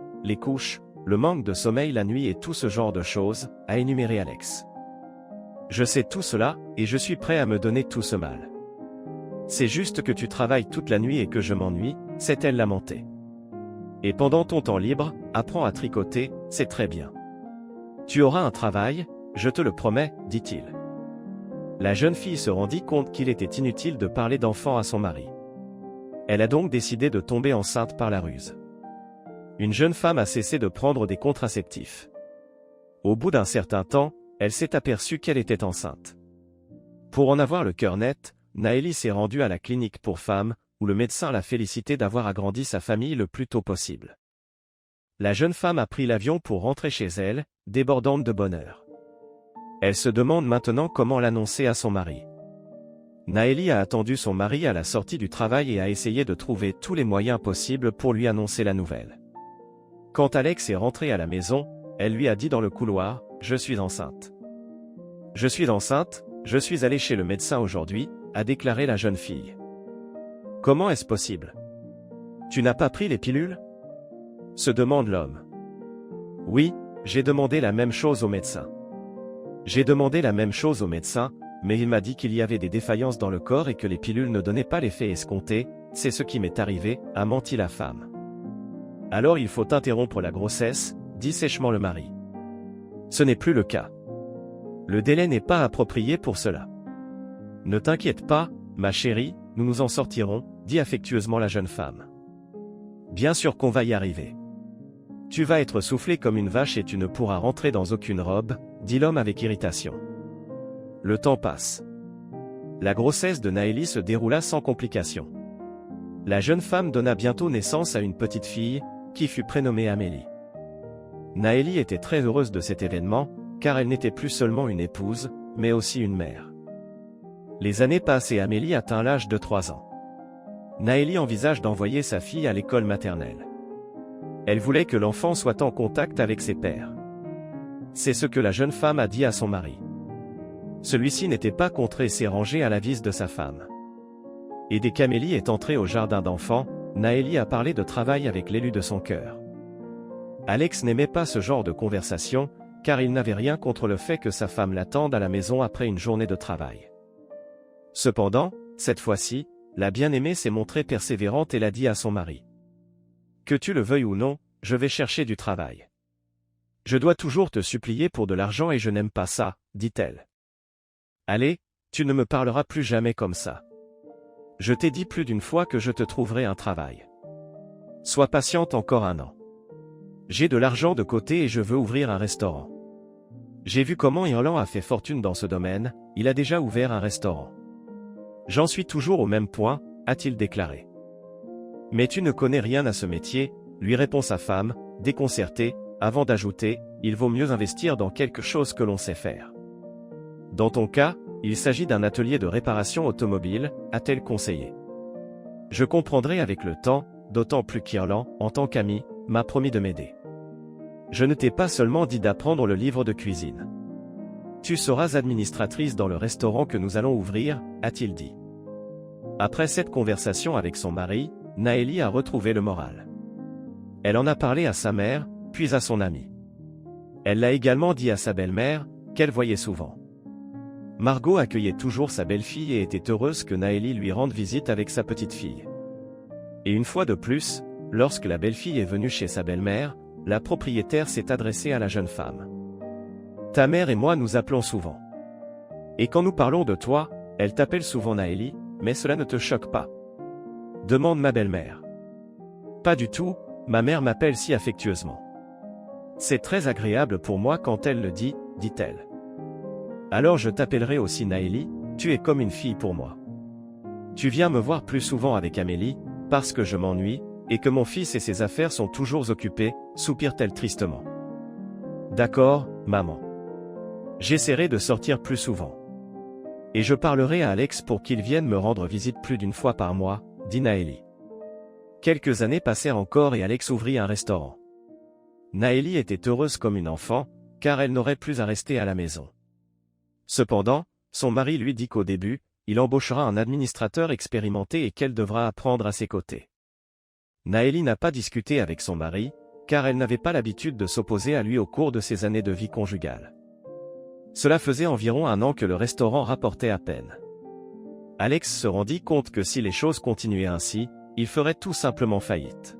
le manque de sommeil la nuit et tout ce genre de choses, a énuméré Alex. Je sais tout cela, et je suis prêt à me donner tout ce mal. C'est juste que tu travailles toute la nuit et que je m'ennuie, s'est-elle lamentée. Et pendant ton temps libre, apprends à tricoter, c'est très bien. Tu auras un travail, je te le promets, dit-il. La jeune fille se rendit compte qu'il était inutile de parler d'enfant à son mari. Elle a donc décidé de tomber enceinte par la ruse. Une jeune femme a cessé de prendre des contraceptifs. Au bout d'un certain temps, elle s'est aperçue qu'elle était enceinte. Pour en avoir le cœur net, Naëlie s'est rendue à la clinique pour femmes, où le médecin l'a félicité d'avoir agrandi sa famille le plus tôt possible. La jeune femme a pris l'avion pour rentrer chez elle, débordante de bonheur. Elle se demande maintenant comment l'annoncer à son mari. Naëlie a attendu son mari à la sortie du travail et a essayé de trouver tous les moyens possibles pour lui annoncer la nouvelle. Quand Alex est rentré à la maison, elle lui a dit dans le couloir, « Je suis enceinte. »« Je suis enceinte, je suis allée chez le médecin aujourd'hui », a déclaré la jeune fille. « Comment est-ce possible? Tu n'as pas pris les pilules ?» se demande l'homme. « Oui, j'ai demandé la même chose au médecin. J'ai demandé la même chose au médecin, mais il m'a dit qu'il y avait des défaillances dans le corps et que les pilules ne donnaient pas l'effet escompté, c'est ce qui m'est arrivé, a menti la femme. Alors il faut interrompre la grossesse, dit sèchement le mari. Ce n'est plus le cas. Le délai n'est pas approprié pour cela. Ne t'inquiète pas, ma chérie, nous nous en sortirons, dit affectueusement la jeune femme. Bien sûr qu'on va y arriver. Tu vas être soufflée comme une vache et tu ne pourras rentrer dans aucune robe, dit l'homme avec irritation. Le temps passe. La grossesse de Naëlie se déroula sans complications. La jeune femme donna bientôt naissance à une petite fille, qui fut prénommée Amélie. Naëlie était très heureuse de cet événement, car elle n'était plus seulement une épouse, mais aussi une mère. Les années passent et Amélie atteint l'âge de 3 ans. Naëlie envisage d'envoyer sa fille à l'école maternelle. Elle voulait que l'enfant soit en contact avec ses pairs. C'est ce que la jeune femme a dit à son mari. Celui-ci n'était pas contre et s'est rangé à l'avis de sa femme. Et dès qu'Amélie est entrée au jardin d'enfants, Naëlie a parlé de travail avec l'élu de son cœur. Alex n'aimait pas ce genre de conversation, car il n'avait rien contre le fait que sa femme l'attende à la maison après une journée de travail. Cependant, cette fois-ci, la bien-aimée s'est montrée persévérante et l'a dit à son mari. « Que tu le veuilles ou non, je vais chercher du travail. Je dois toujours te supplier pour de l'argent et je n'aime pas ça, dit-elle. Allez, tu ne me parleras plus jamais comme ça. Je t'ai dit plus d'une fois que je te trouverai un travail. Sois patiente encore 1 an. J'ai de l'argent de côté et je veux ouvrir un restaurant. J'ai vu comment Irland a fait fortune dans ce domaine, il a déjà ouvert un restaurant. J'en suis toujours au même point, a-t-il déclaré. Mais tu ne connais rien à ce métier, lui répond sa femme, déconcertée, avant d'ajouter, il vaut mieux investir dans quelque chose que l'on sait faire. Dans ton cas, il s'agit d'un atelier de réparation automobile, a-t-elle conseillé. Je comprendrai avec le temps, d'autant plus qu'Irland, en tant qu'ami, m'a promis de m'aider. Je ne t'ai pas seulement dit d'apprendre le livre de cuisine. Tu seras administratrice dans le restaurant que nous allons ouvrir, a-t-il dit. Après cette conversation avec son mari, Naëlie a retrouvé le moral. Elle en a parlé à sa mère, puis à son amie. Elle l'a également dit à sa belle-mère, qu'elle voyait souvent. Margot accueillait toujours sa belle-fille et était heureuse que Naëlie lui rende visite avec sa petite-fille. Et une fois de plus, lorsque la belle-fille est venue chez sa belle-mère, la propriétaire s'est adressée à la jeune femme. « Ta mère et moi nous appelons souvent. Et quand nous parlons de toi, elle t'appelle souvent Naëlie, mais cela ne te choque pas. » demande ma belle-mère. « Pas du tout, ma mère m'appelle si affectueusement. C'est très agréable pour moi quand elle le dit, dit-elle. Alors je t'appellerai aussi Naëlie, tu es comme une fille pour moi. Tu viens me voir plus souvent avec Amélie, parce que je m'ennuie, et que mon fils et ses affaires sont toujours occupés, soupire-t-elle tristement. D'accord, maman. J'essaierai de sortir plus souvent. Et je parlerai à Alex pour qu'il vienne me rendre visite plus d'une fois par mois, dit Naëlie. Quelques années passèrent encore et Alex ouvrit un restaurant. Naëlie était heureuse comme une enfant, car elle n'aurait plus à rester à la maison. Cependant, son mari lui dit qu'au début, il embauchera un administrateur expérimenté et qu'elle devra apprendre à ses côtés. Naëlie n'a pas discuté avec son mari, car elle n'avait pas l'habitude de s'opposer à lui au cours de ses années de vie conjugale. Cela faisait environ 1 an que le restaurant rapportait à peine. Alex se rendit compte que si les choses continuaient ainsi, il ferait tout simplement faillite.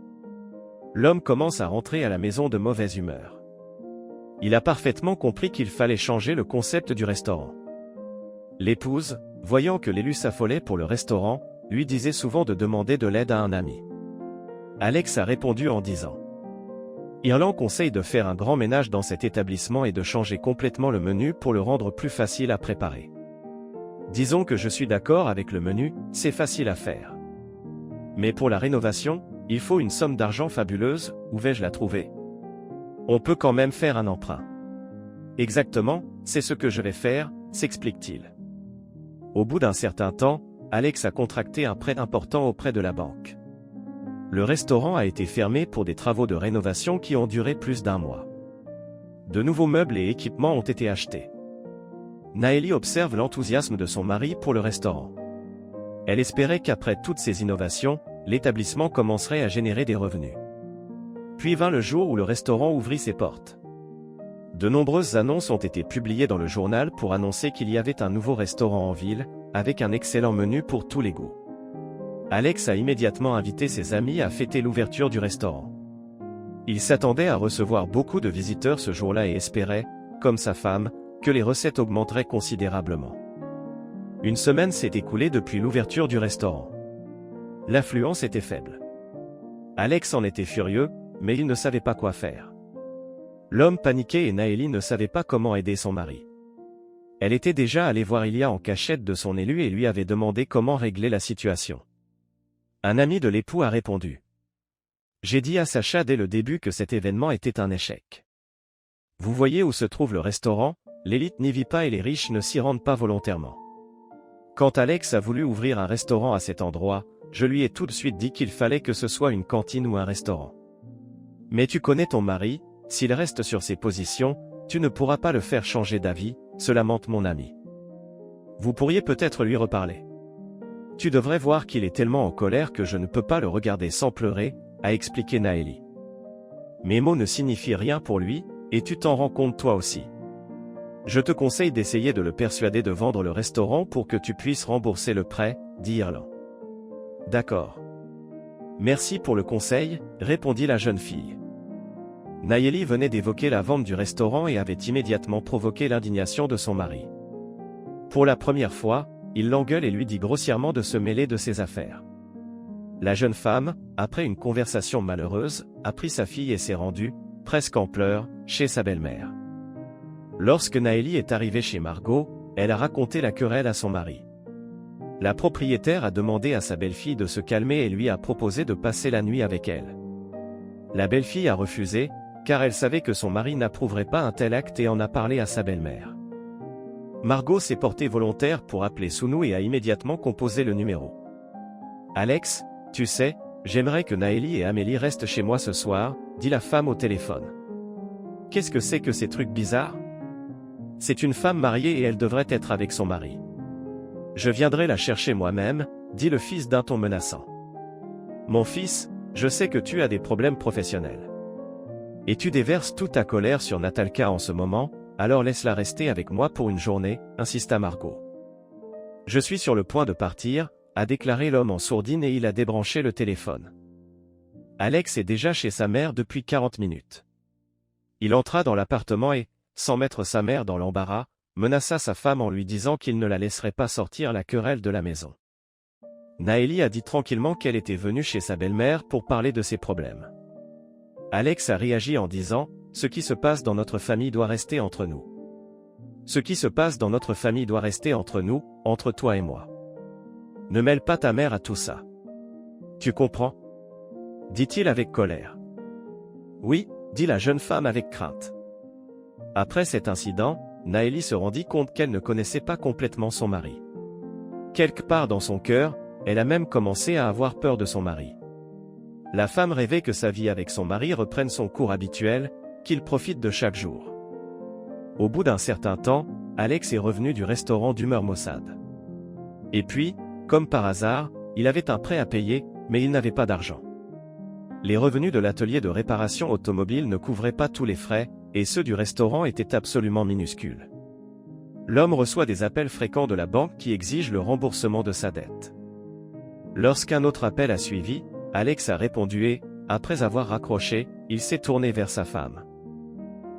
L'homme commence à rentrer à la maison de mauvaise humeur. Il a parfaitement compris qu'il fallait changer le concept du restaurant. L'épouse, voyant que l'élu s'affolait pour le restaurant, lui disait souvent de demander de l'aide à un ami. Alex a répondu en disant « Irland conseille de faire un grand ménage dans cet établissement et de changer complètement le menu pour le rendre plus facile à préparer. Disons que je suis d'accord avec le menu, c'est facile à faire. Mais pour la rénovation, il faut une somme d'argent fabuleuse, où vais-je la trouver? On peut quand même faire un emprunt. » Exactement, c'est ce que je vais faire, s'explique-t-il. Au bout d'un certain temps, Alex a contracté un prêt important auprès de la banque. Le restaurant a été fermé pour des travaux de rénovation qui ont duré plus d'1 mois. De nouveaux meubles et équipements ont été achetés. Naëlie observe l'enthousiasme de son mari pour le restaurant. Elle espérait qu'après toutes ces innovations, l'établissement commencerait à générer des revenus. Puis vint le jour où le restaurant ouvrit ses portes. De nombreuses annonces ont été publiées dans le journal pour annoncer qu'il y avait un nouveau restaurant en ville, avec un excellent menu pour tous les goûts. Alex a immédiatement invité ses amis à fêter l'ouverture du restaurant. Il s'attendait à recevoir beaucoup de visiteurs ce jour-là et espérait, comme sa femme, que les recettes augmenteraient considérablement. Une semaine s'est écoulée depuis l'ouverture du restaurant. L'affluence était faible. Alex en était furieux, mais il ne savait pas quoi faire. L'homme paniquait et Naëlie ne savait pas comment aider son mari. Elle était déjà allée voir Ilia en cachette de son élu et lui avait demandé comment régler la situation. Un ami de l'époux a répondu. J'ai dit à Sacha dès le début que cet événement était un échec. Vous voyez où se trouve le restaurant, l'élite n'y vit pas et les riches ne s'y rendent pas volontairement. Quand Alex a voulu ouvrir un restaurant à cet endroit, je lui ai tout de suite dit qu'il fallait que ce soit une cantine ou un restaurant. Mais tu connais ton mari, s'il reste sur ses positions, tu ne pourras pas le faire changer d'avis, se lamente mon ami. Vous pourriez peut-être lui reparler. Tu devrais voir qu'il est tellement en colère que je ne peux pas le regarder sans pleurer, a expliqué Naëlie. Mes mots ne signifient rien pour lui, et tu t'en rends compte toi aussi. Je te conseille d'essayer de le persuader de vendre le restaurant pour que tu puisses rembourser le prêt, dit Irland. D'accord. Merci pour le conseil, répondit la jeune fille. Naëlie venait d'évoquer la vente du restaurant et avait immédiatement provoqué l'indignation de son mari. Pour la première fois, il l'engueule et lui dit grossièrement de se mêler de ses affaires. La jeune femme, après une conversation malheureuse, a pris sa fille et s'est rendue, presque en pleurs, chez sa belle-mère. Lorsque Naëlie est arrivée chez Margot, elle a raconté la querelle à son mari. La propriétaire a demandé à sa belle-fille de se calmer et lui a proposé de passer la nuit avec elle. La belle-fille a refusé, car elle savait que son mari n'approuverait pas un tel acte et en a parlé à sa belle-mère. Margot s'est portée volontaire pour appeler Sounou et a immédiatement composé le numéro. Alex, tu sais, j'aimerais que Naëlie et Amélie restent chez moi ce soir, dit la femme au téléphone. Qu'est-ce que c'est que ces trucs bizarres? C'est une femme mariée et elle devrait être avec son mari. Je viendrai la chercher moi-même, dit le fils d'un ton menaçant. Mon fils, je sais que tu as des problèmes professionnels. Et tu déverses toute ta colère sur Natalka en ce moment, alors laisse-la rester avec moi pour une journée, insista Margot. Je suis sur le point de partir, a déclaré l'homme en sourdine et il a débranché le téléphone. Alex est déjà chez sa mère depuis 40 minutes. Il entra dans l'appartement et, sans mettre sa mère dans l'embarras, menaça sa femme en lui disant qu'il ne la laisserait pas sortir la querelle de la maison. Naëlie a dit tranquillement qu'elle était venue chez sa belle-mère pour parler de ses problèmes. Alex a réagi en disant « Ce qui se passe dans notre famille doit rester entre nous. Ce qui se passe dans notre famille doit rester entre nous, entre toi et moi. Ne mêle pas ta mère à tout ça. Tu comprends ?» dit-il avec colère. « Oui », dit la jeune femme avec crainte. Après cet incident, Naëlie se rendit compte qu'elle ne connaissait pas complètement son mari. Quelque part dans son cœur, elle a même commencé à avoir peur de son mari. La femme rêvait que sa vie avec son mari reprenne son cours habituel, qu'il profite de chaque jour. Au bout d'un certain temps, Alex est revenu du restaurant d'humeur maussade. Et puis, comme par hasard, il avait un prêt à payer, mais il n'avait pas d'argent. Les revenus de l'atelier de réparation automobile ne couvraient pas tous les frais, et ceux du restaurant étaient absolument minuscules. L'homme reçoit des appels fréquents de la banque qui exigent le remboursement de sa dette. Lorsqu'un autre appel a suivi, Alex a répondu et, après avoir raccroché, il s'est tourné vers sa femme.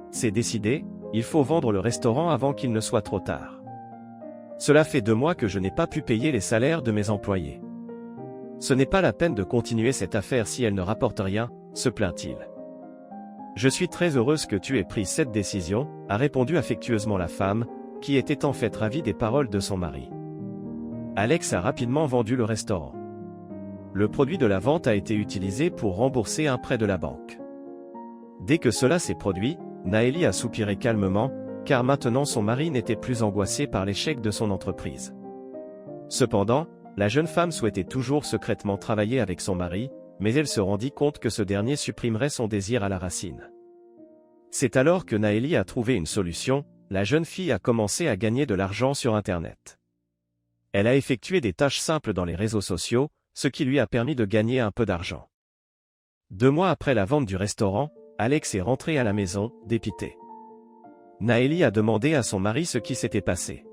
C'est décidé, il faut vendre le restaurant avant qu'il ne soit trop tard. Cela fait 2 mois que je n'ai pas pu payer les salaires de mes employés. Ce n'est pas la peine de continuer cette affaire si elle ne rapporte rien, se plaint-il. Je suis très heureuse que tu aies pris cette décision, a répondu affectueusement la femme, qui était en fait ravie des paroles de son mari. Alex a rapidement vendu le restaurant. Le produit de la vente a été utilisé pour rembourser un prêt de la banque. Dès que cela s'est produit, Naëlie a soupiré calmement, car maintenant son mari n'était plus angoissé par l'échec de son entreprise. Cependant, la jeune femme souhaitait toujours secrètement travailler avec son mari, mais elle se rendit compte que ce dernier supprimerait son désir à la racine. C'est alors que Naëlie a trouvé une solution, la jeune fille a commencé à gagner de l'argent sur Internet. Elle a effectué des tâches simples dans les réseaux sociaux, ce qui lui a permis de gagner un peu d'argent. 2 mois après la vente du restaurant, Alex est rentré à la maison, dépité. Naëlie a demandé à son mari ce qui s'était passé.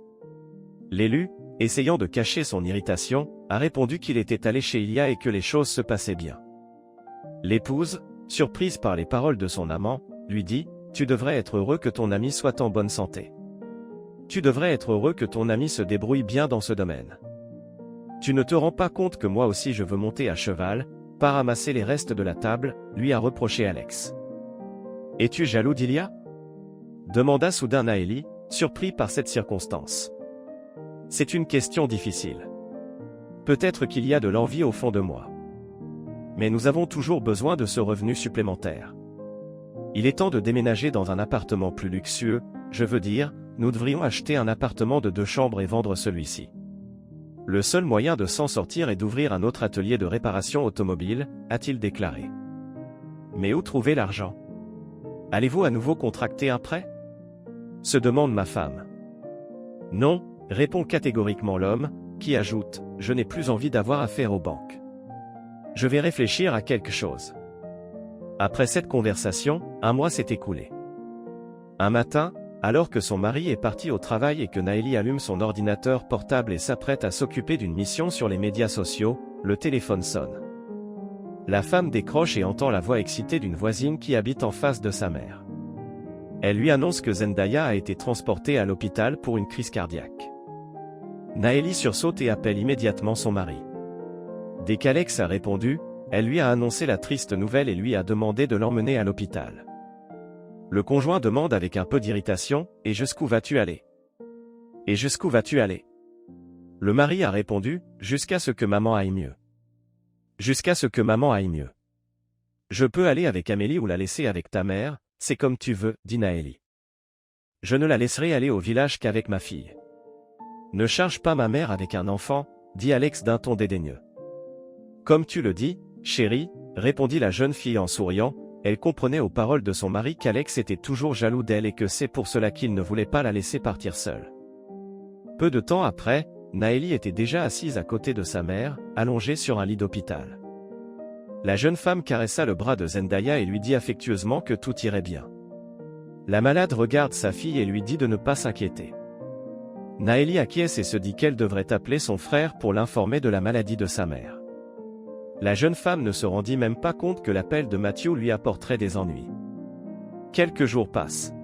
L'élu, essayant de cacher son irritation, a répondu qu'il était allé chez Ilia et que les choses se passaient bien. L'épouse, surprise par les paroles de son amant, lui dit « Tu devrais être heureux que ton ami soit en bonne santé. Tu devrais être heureux que ton ami se débrouille bien dans ce domaine. Tu ne te rends pas compte que moi aussi je veux monter à cheval, pas ramasser les restes de la table », lui a reproché Alex. « Es-tu jaloux d'Ilia » demanda soudain Naëlie, surpris par cette circonstance. « C'est une question difficile. Peut-être qu'il y a de l'envie au fond de moi. Mais nous avons toujours besoin de ce revenu supplémentaire. Il est temps de déménager dans un appartement plus luxueux, je veux dire, nous devrions acheter un appartement de 2 chambres et vendre celui-ci. Le seul moyen de s'en sortir est d'ouvrir un autre atelier de réparation automobile, a-t-il déclaré. Mais où trouver l'argent? Allez-vous à nouveau contracter un prêt? Se demande ma femme. Non, répond catégoriquement l'homme, qui ajoute, je n'ai plus envie d'avoir affaire aux banques. Je vais réfléchir à quelque chose. Après cette conversation, un mois s'est écoulé. Un matin, alors que son mari est parti au travail et que Naëlie allume son ordinateur portable et s'apprête à s'occuper d'une mission sur les médias sociaux, le téléphone sonne. La femme décroche et entend la voix excitée d'une voisine qui habite en face de sa mère. Elle lui annonce que Zendaya a été transportée à l'hôpital pour une crise cardiaque. Naëlie sursaute et appelle immédiatement son mari. Dès qu'Alex a répondu, elle lui a annoncé la triste nouvelle et lui a demandé de l'emmener à l'hôpital. Le conjoint demande avec un peu d'irritation, « Et jusqu'où vas-tu aller ? Et jusqu'où vas-tu aller ?» Le mari a répondu, « Jusqu'à ce que maman aille mieux. Jusqu'à ce que maman aille mieux. Je peux aller avec Amélie ou la laisser avec ta mère, c'est comme tu veux, dit Naëlie. Je ne la laisserai aller au village qu'avec ma fille. Ne charge pas ma mère avec un enfant, dit Alex d'un ton dédaigneux. Comme tu le dis, chérie, répondit la jeune fille en souriant, elle comprenait aux paroles de son mari qu'Alex était toujours jaloux d'elle et que c'est pour cela qu'il ne voulait pas la laisser partir seule. Peu de temps après, Naëlie était déjà assise à côté de sa mère, allongée sur un lit d'hôpital. La jeune femme caressa le bras de Zendaya et lui dit affectueusement que tout irait bien. La malade regarde sa fille et lui dit de ne pas s'inquiéter. Naëlie acquiesce et se dit qu'elle devrait appeler son frère pour l'informer de la maladie de sa mère. La jeune femme ne se rendit même pas compte que l'appel de Matthew lui apporterait des ennuis. Quelques jours passent.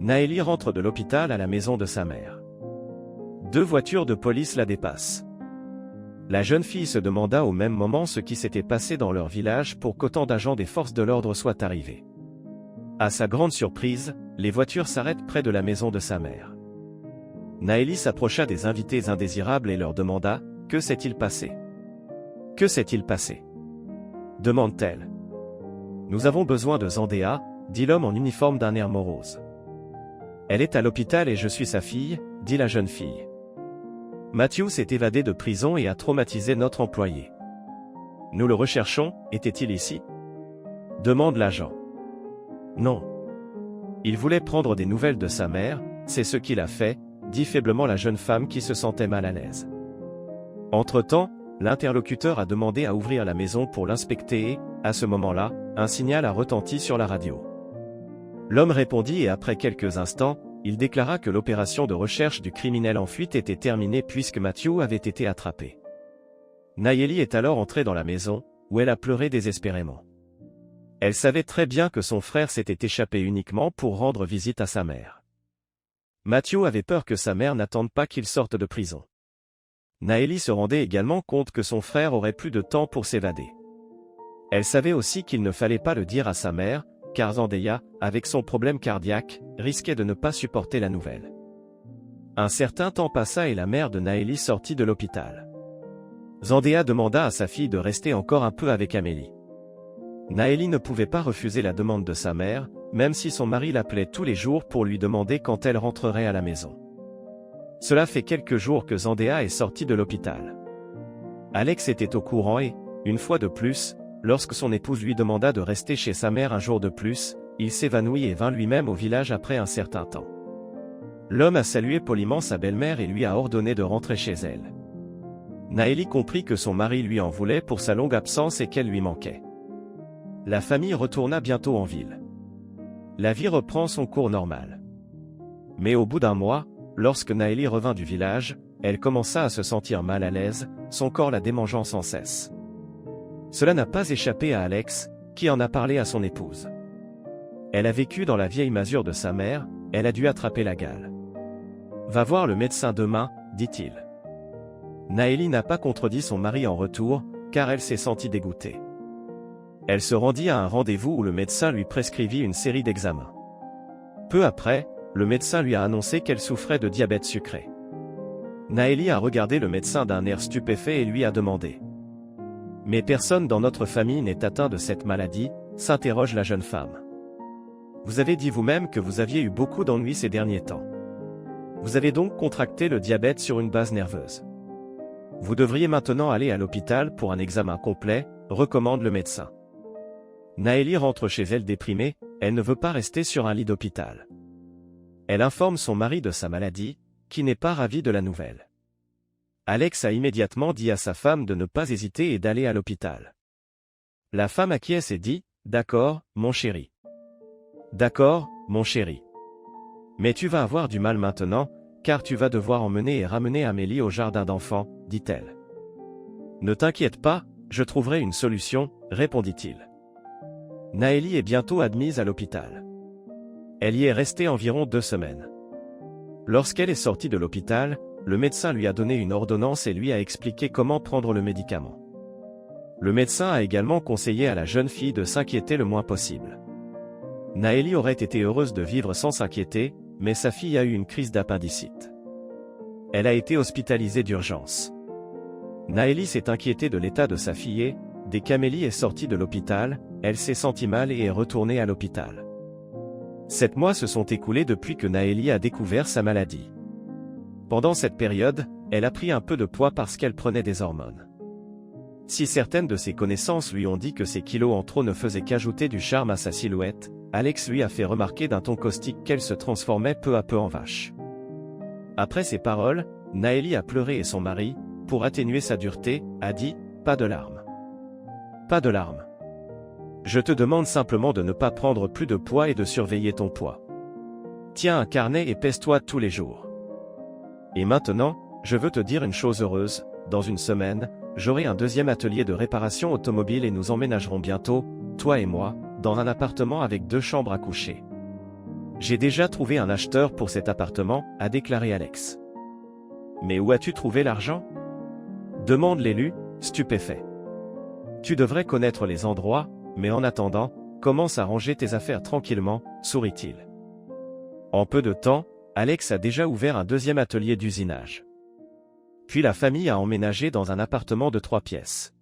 Naëlie rentre de l'hôpital à la maison de sa mère. 2 voitures de police la dépassent. La jeune fille se demanda au même moment ce qui s'était passé dans leur village pour qu'autant d'agents des forces de l'ordre soient arrivés. À sa grande surprise, les voitures s'arrêtent près de la maison de sa mère. Naëlie s'approcha des invités indésirables et leur demanda « Que s'est-il passé ? Que s'est-il passé ?» demande-t-elle. « Nous avons besoin de Zendaya, dit l'homme en uniforme d'un air morose. Elle est à l'hôpital et je suis sa fille, dit la jeune fille. Matthew s'est évadé de prison et a traumatisé notre employé. Nous le recherchons, était-il ici ? Demande l'agent. Non. Il voulait prendre des nouvelles de sa mère, c'est ce qu'il a fait, dit faiblement la jeune femme qui se sentait mal à l'aise. Entre-temps, l'interlocuteur a demandé à ouvrir la maison pour l'inspecter et, à ce moment-là, un signal a retenti sur la radio. L'homme répondit et après quelques instants, il déclara que l'opération de recherche du criminel en fuite était terminée puisque Matthew avait été attrapé. Naëlie est alors entrée dans la maison, où elle a pleuré désespérément. Elle savait très bien que son frère s'était échappé uniquement pour rendre visite à sa mère. Matthew avait peur que sa mère n'attende pas qu'il sorte de prison. Naëlie se rendait également compte que son frère aurait plus de temps pour s'évader. Elle savait aussi qu'il ne fallait pas le dire à sa mère, car Zendaya, avec son problème cardiaque, risquait de ne pas supporter la nouvelle. Un certain temps passa et la mère de Naëlie sortit de l'hôpital. Zendaya demanda à sa fille de rester encore un peu avec Amélie. Naëlie ne pouvait pas refuser la demande de sa mère, même si son mari l'appelait tous les jours pour lui demander quand elle rentrerait à la maison. Cela fait quelques jours que Zendaya est sortie de l'hôpital. Alex était au courant et, une fois de plus, lorsque son épouse lui demanda de rester chez sa mère un jour de plus, il s'évanouit et vint lui-même au village après un certain temps. L'homme a salué poliment sa belle-mère et lui a ordonné de rentrer chez elle. Naëlie comprit que son mari lui en voulait pour sa longue absence et qu'elle lui manquait. La famille retourna bientôt en ville. La vie reprend son cours normal. Mais au bout d'un mois, lorsque Naëlie revint du village, elle commença à se sentir mal à l'aise, son corps la démangeant sans cesse. Cela n'a pas échappé à Alex, qui en a parlé à son épouse. Elle a vécu dans la vieille masure de sa mère, elle a dû attraper la gale. « Va voir le médecin demain, dit-il. » Naëlie n'a pas contredit son mari en retour, car elle s'est sentie dégoûtée. Elle se rendit à un rendez-vous où le médecin lui prescrivit une série d'examens. Peu après, le médecin lui a annoncé qu'elle souffrait de diabète sucré. Naëlie a regardé le médecin d'un air stupéfait et lui a demandé « Mais personne dans notre famille n'est atteint de cette maladie, s'interroge la jeune femme. Vous avez dit vous-même que vous aviez eu beaucoup d'ennuis ces derniers temps. Vous avez donc contracté le diabète sur une base nerveuse. Vous devriez maintenant aller à l'hôpital pour un examen complet, recommande le médecin. Naëlie rentre chez elle déprimée, elle ne veut pas rester sur un lit d'hôpital. Elle informe son mari de sa maladie, qui n'est pas ravi de la nouvelle. Alex a immédiatement dit à sa femme de ne pas hésiter et d'aller à l'hôpital. La femme acquiesce et dit « D'accord, mon chéri. D'accord, mon chéri. Mais tu vas avoir du mal maintenant, car tu vas devoir emmener et ramener Amélie au jardin d'enfants, dit-elle. Ne t'inquiète pas, je trouverai une solution, répondit-il. Naëlie est bientôt admise à l'hôpital. Elle y est restée environ 2 semaines. Lorsqu'elle est sortie de l'hôpital, le médecin lui a donné une ordonnance et lui a expliqué comment prendre le médicament. Le médecin a également conseillé à la jeune fille de s'inquiéter le moins possible. Naëlie aurait été heureuse de vivre sans s'inquiéter, mais sa fille a eu une crise d'appendicite. Elle a été hospitalisée d'urgence. Naëlie s'est inquiétée de l'état de sa fille et, dès qu'Amélie est sortie de l'hôpital, elle s'est sentie mal et est retournée à l'hôpital. 7 mois se sont écoulés depuis que Naëlie a découvert sa maladie. Pendant cette période, elle a pris un peu de poids parce qu'elle prenait des hormones. Si certaines de ses connaissances lui ont dit que ses kilos en trop ne faisaient qu'ajouter du charme à sa silhouette, Alex lui a fait remarquer d'un ton caustique qu'elle se transformait peu à peu en vache. Après ces paroles, Naëlie a pleuré et son mari, pour atténuer sa dureté, a dit « Pas de larmes. Pas de larmes. Je te demande simplement de ne pas prendre plus de poids et de surveiller ton poids. Tiens un carnet et pèse-toi tous les jours. Et maintenant, je veux te dire une chose heureuse, dans une semaine, j'aurai un deuxième atelier de réparation automobile et nous emménagerons bientôt, toi et moi, dans un appartement avec 2 chambres à coucher. J'ai déjà trouvé un acheteur pour cet appartement, a déclaré Alex. Mais où as-tu trouvé l'argent ? Demande l'élu, stupéfait. Tu devrais connaître les endroits, mais en attendant, commence à ranger tes affaires tranquillement, sourit-il. En peu de temps, Alex a déjà ouvert un deuxième atelier d'usinage. Puis la famille a emménagé dans un appartement de 3 pièces.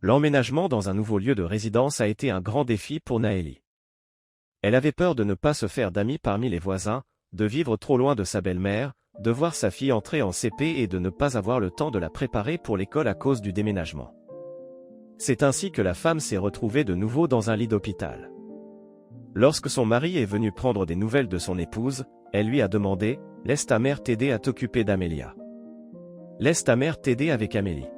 L'emménagement dans un nouveau lieu de résidence a été un grand défi pour Naëlie. Elle avait peur de ne pas se faire d'amis parmi les voisins, de vivre trop loin de sa belle-mère, de voir sa fille entrer en CP et de ne pas avoir le temps de la préparer pour l'école à cause du déménagement. C'est ainsi que la femme s'est retrouvée de nouveau dans un lit d'hôpital. Lorsque son mari est venu prendre des nouvelles de son épouse, elle lui a demandé « Laisse ta mère t'aider à t'occuper d'Amélia. Laisse ta mère t'aider avec Amélie.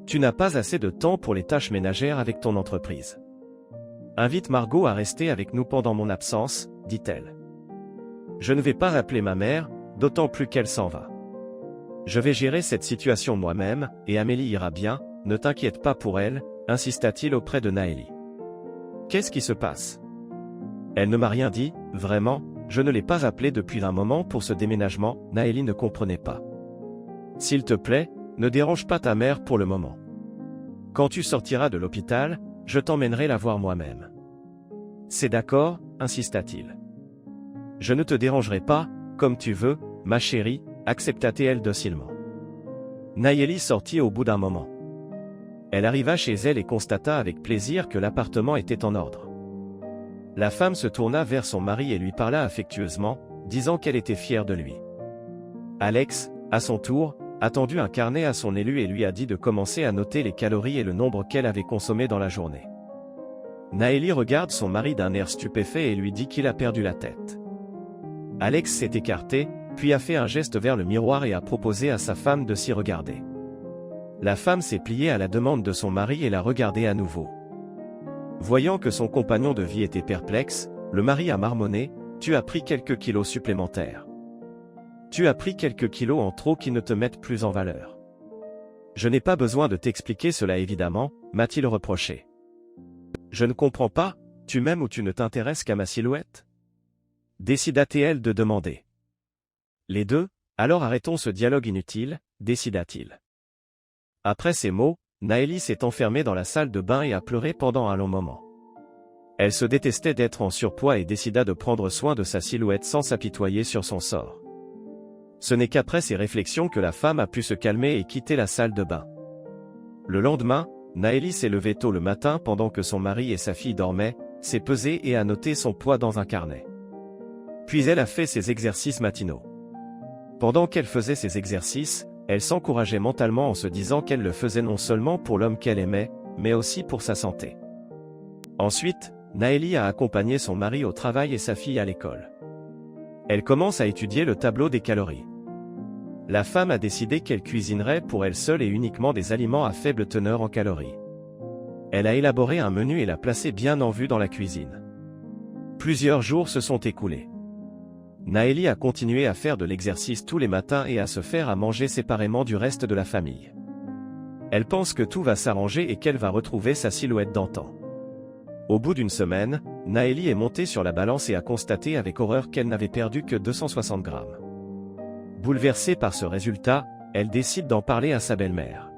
Tu n'as pas assez de temps pour les tâches ménagères avec ton entreprise. Invite Margot à rester avec nous pendant mon absence, dit-elle. Je ne vais pas appeler ma mère, d'autant plus qu'elle s'en va. Je vais gérer cette situation moi-même, et Amélie ira bien, ne t'inquiète pas pour elle, insista-t-il auprès de Naëlie. Qu'est-ce qui se passe ? Elle ne m'a rien dit, vraiment, je ne l'ai pas appelée depuis un moment pour ce déménagement, Naëlie ne comprenait pas. S'il te plaît, ne dérange pas ta mère pour le moment. Quand tu sortiras de l'hôpital, je t'emmènerai la voir moi-même. C'est d'accord, insista-t-il. Je ne te dérangerai pas, comme tu veux, ma chérie, accepta-t-elle docilement. Naëlie sortit au bout d'un moment. Elle arriva chez elle et constata avec plaisir que l'appartement était en ordre. La femme se tourna vers son mari et lui parla affectueusement, disant qu'elle était fière de lui. Alex, à son tour, a tendu un carnet à son élu et lui a dit de commencer à noter les calories et le nombre qu'elle avait consommé dans la journée. Naëlie regarde son mari d'un air stupéfait et lui dit qu'il a perdu la tête. Alex s'est écarté, puis a fait un geste vers le miroir et a proposé à sa femme de s'y regarder. La femme s'est pliée à la demande de son mari et l'a regardé à nouveau. Voyant que son compagnon de vie était perplexe, le mari a marmonné « Tu as pris quelques kilos supplémentaires. Tu as pris quelques kilos en trop qui ne te mettent plus en valeur. Je n'ai pas besoin de t'expliquer cela évidemment, m'a-t-il reproché. Je ne comprends pas, tu m'aimes ou tu ne t'intéresses qu'à ma silhouette ? Décida-t-elle de demander. Les deux, alors arrêtons ce dialogue inutile, décida-t-il. Après ces mots, Naëlie s'est enfermée dans la salle de bain et a pleuré pendant un long moment. Elle se détestait d'être en surpoids et décida de prendre soin de sa silhouette sans s'apitoyer sur son sort. Ce n'est qu'après ces réflexions que la femme a pu se calmer et quitter la salle de bain. Le lendemain, Naëlie s'est levée tôt le matin pendant que son mari et sa fille dormaient, s'est pesée et a noté son poids dans un carnet. Puis elle a fait ses exercices matinaux. Pendant qu'elle faisait ses exercices, elle s'encourageait mentalement en se disant qu'elle le faisait non seulement pour l'homme qu'elle aimait, mais aussi pour sa santé. Ensuite, Naëlie a accompagné son mari au travail et sa fille à l'école. Elle commence à étudier le tableau des calories. La femme a décidé qu'elle cuisinerait pour elle seule et uniquement des aliments à faible teneur en calories. Elle a élaboré un menu et l'a placé bien en vue dans la cuisine. Plusieurs jours se sont écoulés. Naëlie a continué à faire de l'exercice tous les matins et à se faire à manger séparément du reste de la famille. Elle pense que tout va s'arranger et qu'elle va retrouver sa silhouette d'antan. Au bout d'une semaine, Naëlie est montée sur la balance et a constaté avec horreur qu'elle n'avait perdu que 260 grammes. Bouleversée par ce résultat, elle décide d'en parler à sa belle-mère.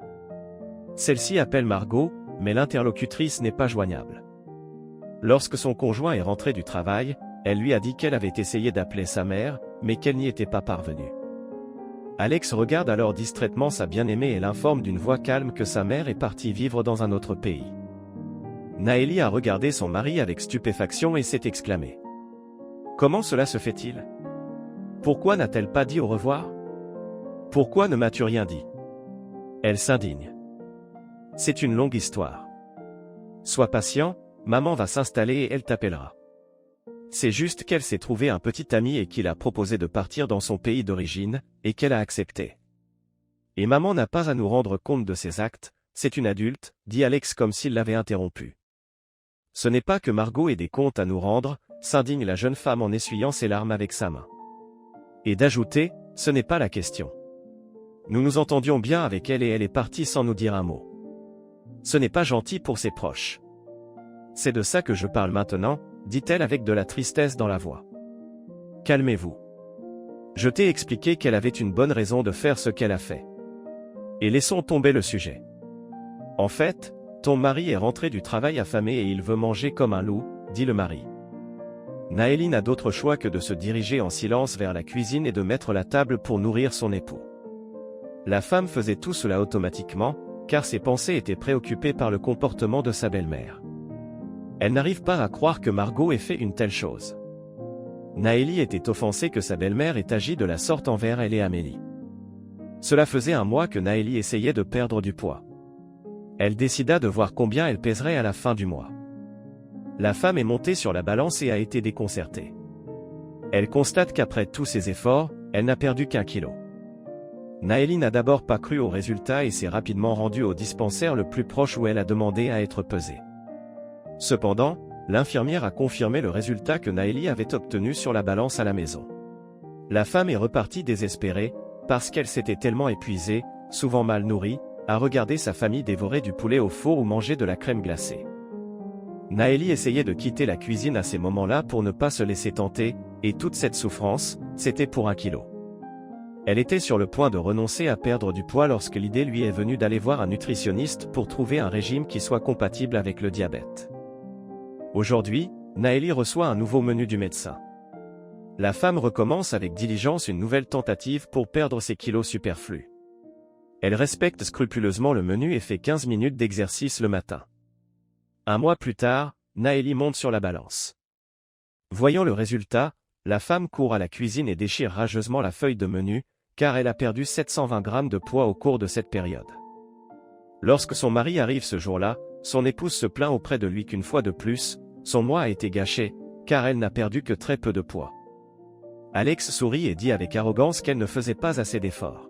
Celle-ci appelle Margot, mais l'interlocutrice n'est pas joignable. Lorsque son conjoint est rentré du travail, elle lui a dit qu'elle avait essayé d'appeler sa mère, mais qu'elle n'y était pas parvenue. Alex regarde alors distraitement sa bien-aimée et l'informe d'une voix calme que sa mère est partie vivre dans un autre pays. Naëlie a regardé son mari avec stupéfaction et s'est exclamée. « Comment cela se fait-il ? Pourquoi n'a-t-elle pas dit au revoir ? Pourquoi ne m'as-tu rien dit ?» Elle s'indigne. « C'est une longue histoire. Sois patient, maman va s'installer et elle t'appellera. C'est juste qu'elle s'est trouvée un petit ami et qu'il a proposé de partir dans son pays d'origine, et qu'elle a accepté. Et maman n'a pas à nous rendre compte de ses actes, c'est une adulte, dit Alex comme s'il l'avait interrompu. Ce n'est pas que Margot ait des comptes à nous rendre, s'indigne la jeune femme en essuyant ses larmes avec sa main. Et d'ajouter, ce n'est pas la question. Nous nous entendions bien avec elle et elle est partie sans nous dire un mot. Ce n'est pas gentil pour ses proches. C'est de ça que je parle maintenant, dit-elle avec de la tristesse dans la voix. Calmez-vous. Je t'ai expliqué qu'elle avait une bonne raison de faire ce qu'elle a fait. Et laissons tomber le sujet. En fait, ton mari est rentré du travail affamé et il veut manger comme un loup, dit le mari. Naëlie n'a d'autre choix que de se diriger en silence vers la cuisine et de mettre la table pour nourrir son époux. La femme faisait tout cela automatiquement, car ses pensées étaient préoccupées par le comportement de sa belle-mère. Elle n'arrive pas à croire que Margot ait fait une telle chose. Naëlie était offensée que sa belle-mère ait agi de la sorte envers elle et Amélie. Cela faisait un mois que Naëlie essayait de perdre du poids. Elle décida de voir combien elle pèserait à la fin du mois. La femme est montée sur la balance et a été déconcertée. Elle constate qu'après tous ses efforts, elle n'a perdu qu'1 kilo. Naëlie n'a d'abord pas cru au résultat et s'est rapidement rendue au dispensaire le plus proche où elle a demandé à être pesée. Cependant, l'infirmière a confirmé le résultat que Naëlie avait obtenu sur la balance à la maison. La femme est repartie désespérée, parce qu'elle s'était tellement épuisée, souvent mal nourrie, à regarder sa famille dévorer du poulet au four ou manger de la crème glacée. Naëlie essayait de quitter la cuisine à ces moments-là pour ne pas se laisser tenter, et toute cette souffrance, c'était pour 1 kilo. Elle était sur le point de renoncer à perdre du poids lorsque l'idée lui est venue d'aller voir un nutritionniste pour trouver un régime qui soit compatible avec le diabète. Aujourd'hui, Naëlie reçoit un nouveau menu du médecin. La femme recommence avec diligence une nouvelle tentative pour perdre ses kilos superflus. Elle respecte scrupuleusement le menu et fait 15 minutes d'exercice le matin. Un mois plus tard, Naëlie monte sur la balance. Voyant le résultat, la femme court à la cuisine et déchire rageusement la feuille de menu, car elle a perdu 720 grammes de poids au cours de cette période. Lorsque son mari arrive ce jour-là, son épouse se plaint auprès de lui qu'une fois de plus, son mois a été gâché, car elle n'a perdu que très peu de poids. Alex sourit et dit avec arrogance qu'elle ne faisait pas assez d'efforts.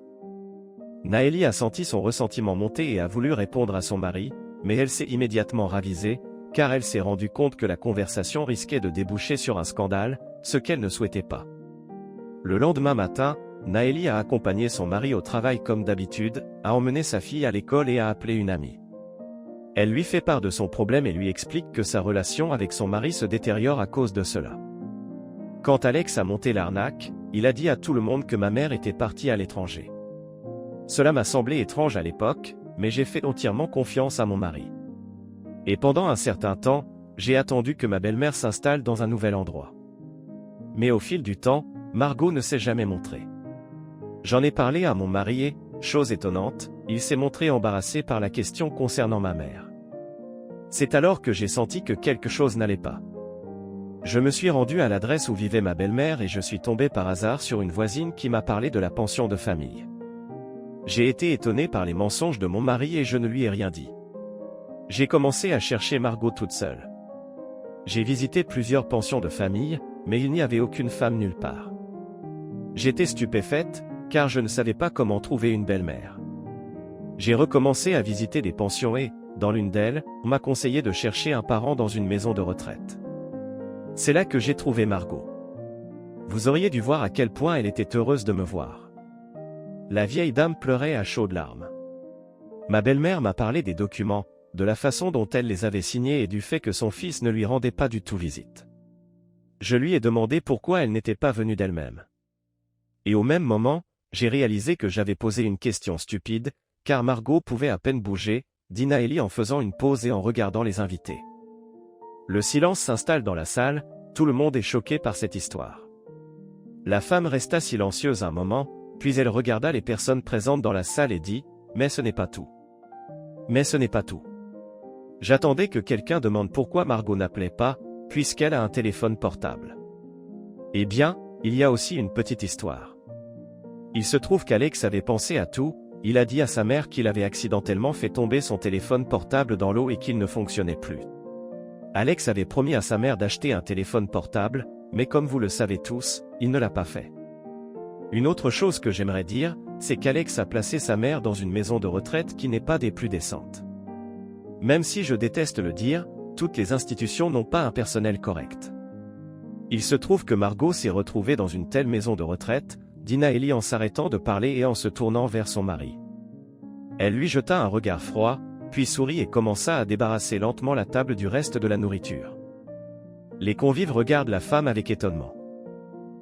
Naëlie a senti son ressentiment monter et a voulu répondre à son mari, mais elle s'est immédiatement ravisée, car elle s'est rendue compte que la conversation risquait de déboucher sur un scandale, ce qu'elle ne souhaitait pas. Le lendemain matin, Naëlie a accompagné son mari au travail comme d'habitude, a emmené sa fille à l'école et a appelé une amie. Elle lui fait part de son problème et lui explique que sa relation avec son mari se détériore à cause de cela. Quand Alex a monté l'arnaque, il a dit à tout le monde que ma mère était partie à l'étranger. Cela m'a semblé étrange à l'époque, mais j'ai fait entièrement confiance à mon mari. Et pendant un certain temps, j'ai attendu que ma belle-mère s'installe dans un nouvel endroit. Mais au fil du temps, Margot ne s'est jamais montrée. J'en ai parlé à mon mari et, chose étonnante, il s'est montré embarrassé par la question concernant ma mère. C'est alors que j'ai senti que quelque chose n'allait pas. Je me suis rendu à l'adresse où vivait ma belle-mère et je suis tombé par hasard sur une voisine qui m'a parlé de la pension de famille. J'ai été étonné par les mensonges de mon mari et je ne lui ai rien dit. J'ai commencé à chercher Margot toute seule. J'ai visité plusieurs pensions de famille, mais il n'y avait aucune femme nulle part. J'étais stupéfaite, car je ne savais pas comment trouver une belle-mère. J'ai recommencé à visiter des pensions et, dans l'une d'elles, on m'a conseillé de chercher un parent dans une maison de retraite. C'est là que j'ai trouvé Margot. Vous auriez dû voir à quel point elle était heureuse de me voir. La vieille dame pleurait à chaudes larmes. Ma belle-mère m'a parlé des documents, de la façon dont elle les avait signés et du fait que son fils ne lui rendait pas du tout visite. Je lui ai demandé pourquoi elle n'était pas venue d'elle-même. Et au même moment, j'ai réalisé que j'avais posé une question stupide, car Margot pouvait à peine bouger, dit Naëlie en faisant une pause et en regardant les invités. Le silence s'installe dans la salle, tout le monde est choqué par cette histoire. La femme resta silencieuse un moment, puis elle regarda les personnes présentes dans la salle et dit « Mais ce n'est pas tout. Mais ce n'est pas tout. J'attendais que quelqu'un demande pourquoi Margot n'appelait pas, puisqu'elle a un téléphone portable. Eh bien, il y a aussi une petite histoire. Il se trouve qu'Alex avait pensé à tout, il a dit à sa mère qu'il avait accidentellement fait tomber son téléphone portable dans l'eau et qu'il ne fonctionnait plus. Alex avait promis à sa mère d'acheter un téléphone portable, mais comme vous le savez tous, il ne l'a pas fait. Une autre chose que j'aimerais dire, c'est qu'Alex a placé sa mère dans une maison de retraite qui n'est pas des plus décentes. Même si je déteste le dire, toutes les institutions n'ont pas un personnel correct. Il se trouve que Margot s'est retrouvée dans une telle maison de retraite, dit Naëlie en s'arrêtant de parler et en se tournant vers son mari. Elle lui jeta un regard froid, puis sourit et commença à débarrasser lentement la table du reste de la nourriture. Les convives regardent la femme avec étonnement.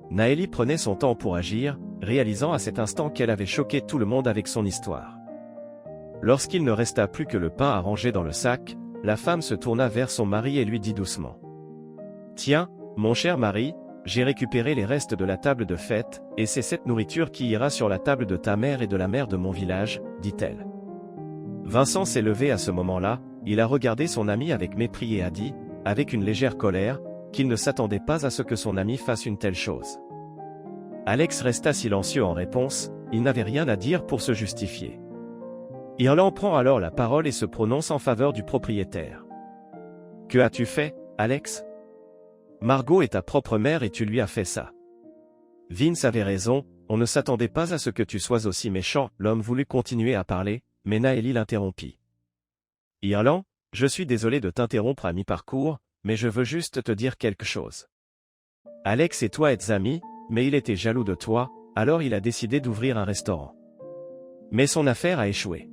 Naëlie prenait son temps pour agir, réalisant à cet instant qu'elle avait choqué tout le monde avec son histoire. Lorsqu'il ne resta plus que le pain à ranger dans le sac, la femme se tourna vers son mari et lui dit doucement. « Tiens, mon cher mari, j'ai récupéré les restes de la table de fête, et c'est cette nourriture qui ira sur la table de ta mère et de la mère de mon village, dit-elle. » Vincent s'est levé à ce moment-là, il a regardé son ami avec mépris et a dit, avec une légère colère, qu'il ne s'attendait pas à ce que son ami fasse une telle chose. Alex resta silencieux en réponse, il n'avait rien à dire pour se justifier. Irland prend alors la parole et se prononce en faveur du propriétaire. « Que as-tu fait, Alex ? Margot est ta propre mère et tu lui as fait ça. » Vince avait raison, on ne s'attendait pas à ce que tu sois aussi méchant, l'homme voulut continuer à parler, mais Naëlie l'interrompit. « Irland, je suis désolé de t'interrompre à mi-parcours, mais je veux juste te dire quelque chose. Alex et toi êtes amis, mais il était jaloux de toi, alors il a décidé d'ouvrir un restaurant. Mais son affaire a échoué.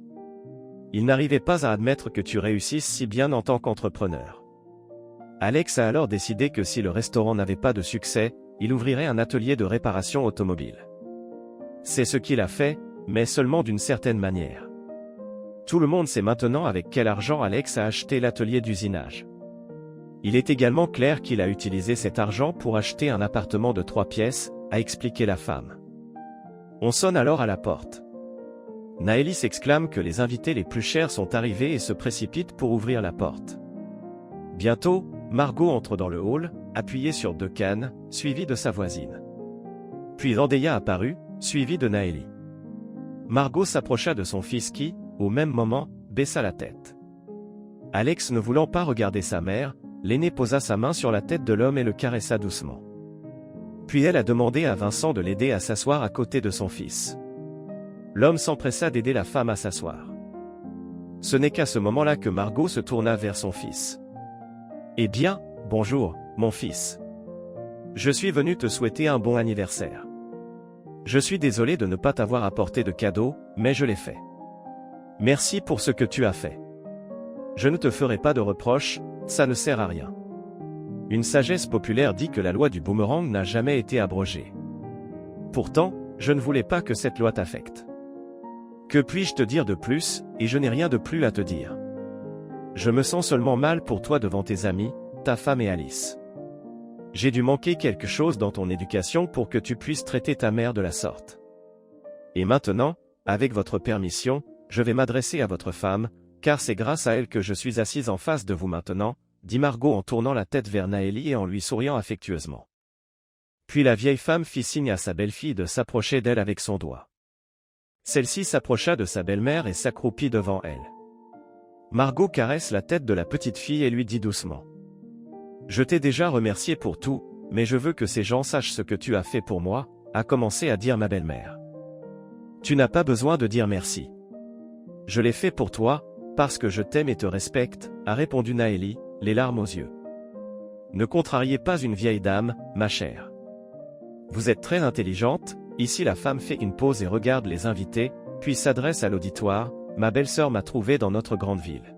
Il n'arrivait pas à admettre que tu réussisses si bien en tant qu'entrepreneur. Alex a alors décidé que si le restaurant n'avait pas de succès, il ouvrirait un atelier de réparation automobile. C'est ce qu'il a fait, mais seulement d'une certaine manière. Tout le monde sait maintenant avec quel argent Alex a acheté l'atelier d'usinage. Il est également clair qu'il a utilisé cet argent pour acheter un appartement de 3 pièces, a expliqué la femme. On sonne alors à la porte. Naëlie s'exclame que les invités les plus chers sont arrivés et se précipite pour ouvrir la porte. Bientôt, Margot entre dans le hall, appuyée sur 2 cannes, suivie de sa voisine. Puis Landéa apparut, suivie de Naëlie. Margot s'approcha de son fils qui, au même moment, baissa la tête. Alex ne voulant pas regarder sa mère, l'aîné posa sa main sur la tête de l'homme et le caressa doucement. Puis elle a demandé à Vincent de l'aider à s'asseoir à côté de son fils. L'homme s'empressa d'aider la femme à s'asseoir. Ce n'est qu'à ce moment-là que Margot se tourna vers son fils. « Eh bien, bonjour, mon fils. Je suis venu te souhaiter un bon anniversaire. Je suis désolé de ne pas t'avoir apporté de cadeau, mais je l'ai fait. Merci pour ce que tu as fait. Je ne te ferai pas de reproches, ça ne sert à rien. Une sagesse populaire dit que la loi du boomerang n'a jamais été abrogée. Pourtant, je ne voulais pas que cette loi t'affecte. Que puis-je te dire de plus, et je n'ai rien de plus à te dire. Je me sens seulement mal pour toi devant tes amis, ta femme et Alice. J'ai dû manquer quelque chose dans ton éducation pour que tu puisses traiter ta mère de la sorte. Et maintenant, avec votre permission, je vais m'adresser à votre femme, car c'est grâce à elle que je suis assise en face de vous maintenant, dit Margot en tournant la tête vers Naëlie et en lui souriant affectueusement. Puis la vieille femme fit signe à sa belle-fille de s'approcher d'elle avec son doigt. Celle-ci s'approcha de sa belle-mère et s'accroupit devant elle. Margot caresse la tête de la petite fille et lui dit doucement. « Je t'ai déjà remercié pour tout, mais je veux que ces gens sachent ce que tu as fait pour moi, » a commencé à dire ma belle-mère. « Tu n'as pas besoin de dire merci. Je l'ai fait pour toi, parce que je t'aime et te respecte, » a répondu Naëlie, les larmes aux yeux. « Ne contrariez pas une vieille dame, ma chère. Vous êtes très intelligente. » Ici la femme fait une pause et regarde les invités, puis s'adresse à l'auditoire. « Ma belle-sœur m'a trouvé dans notre grande ville.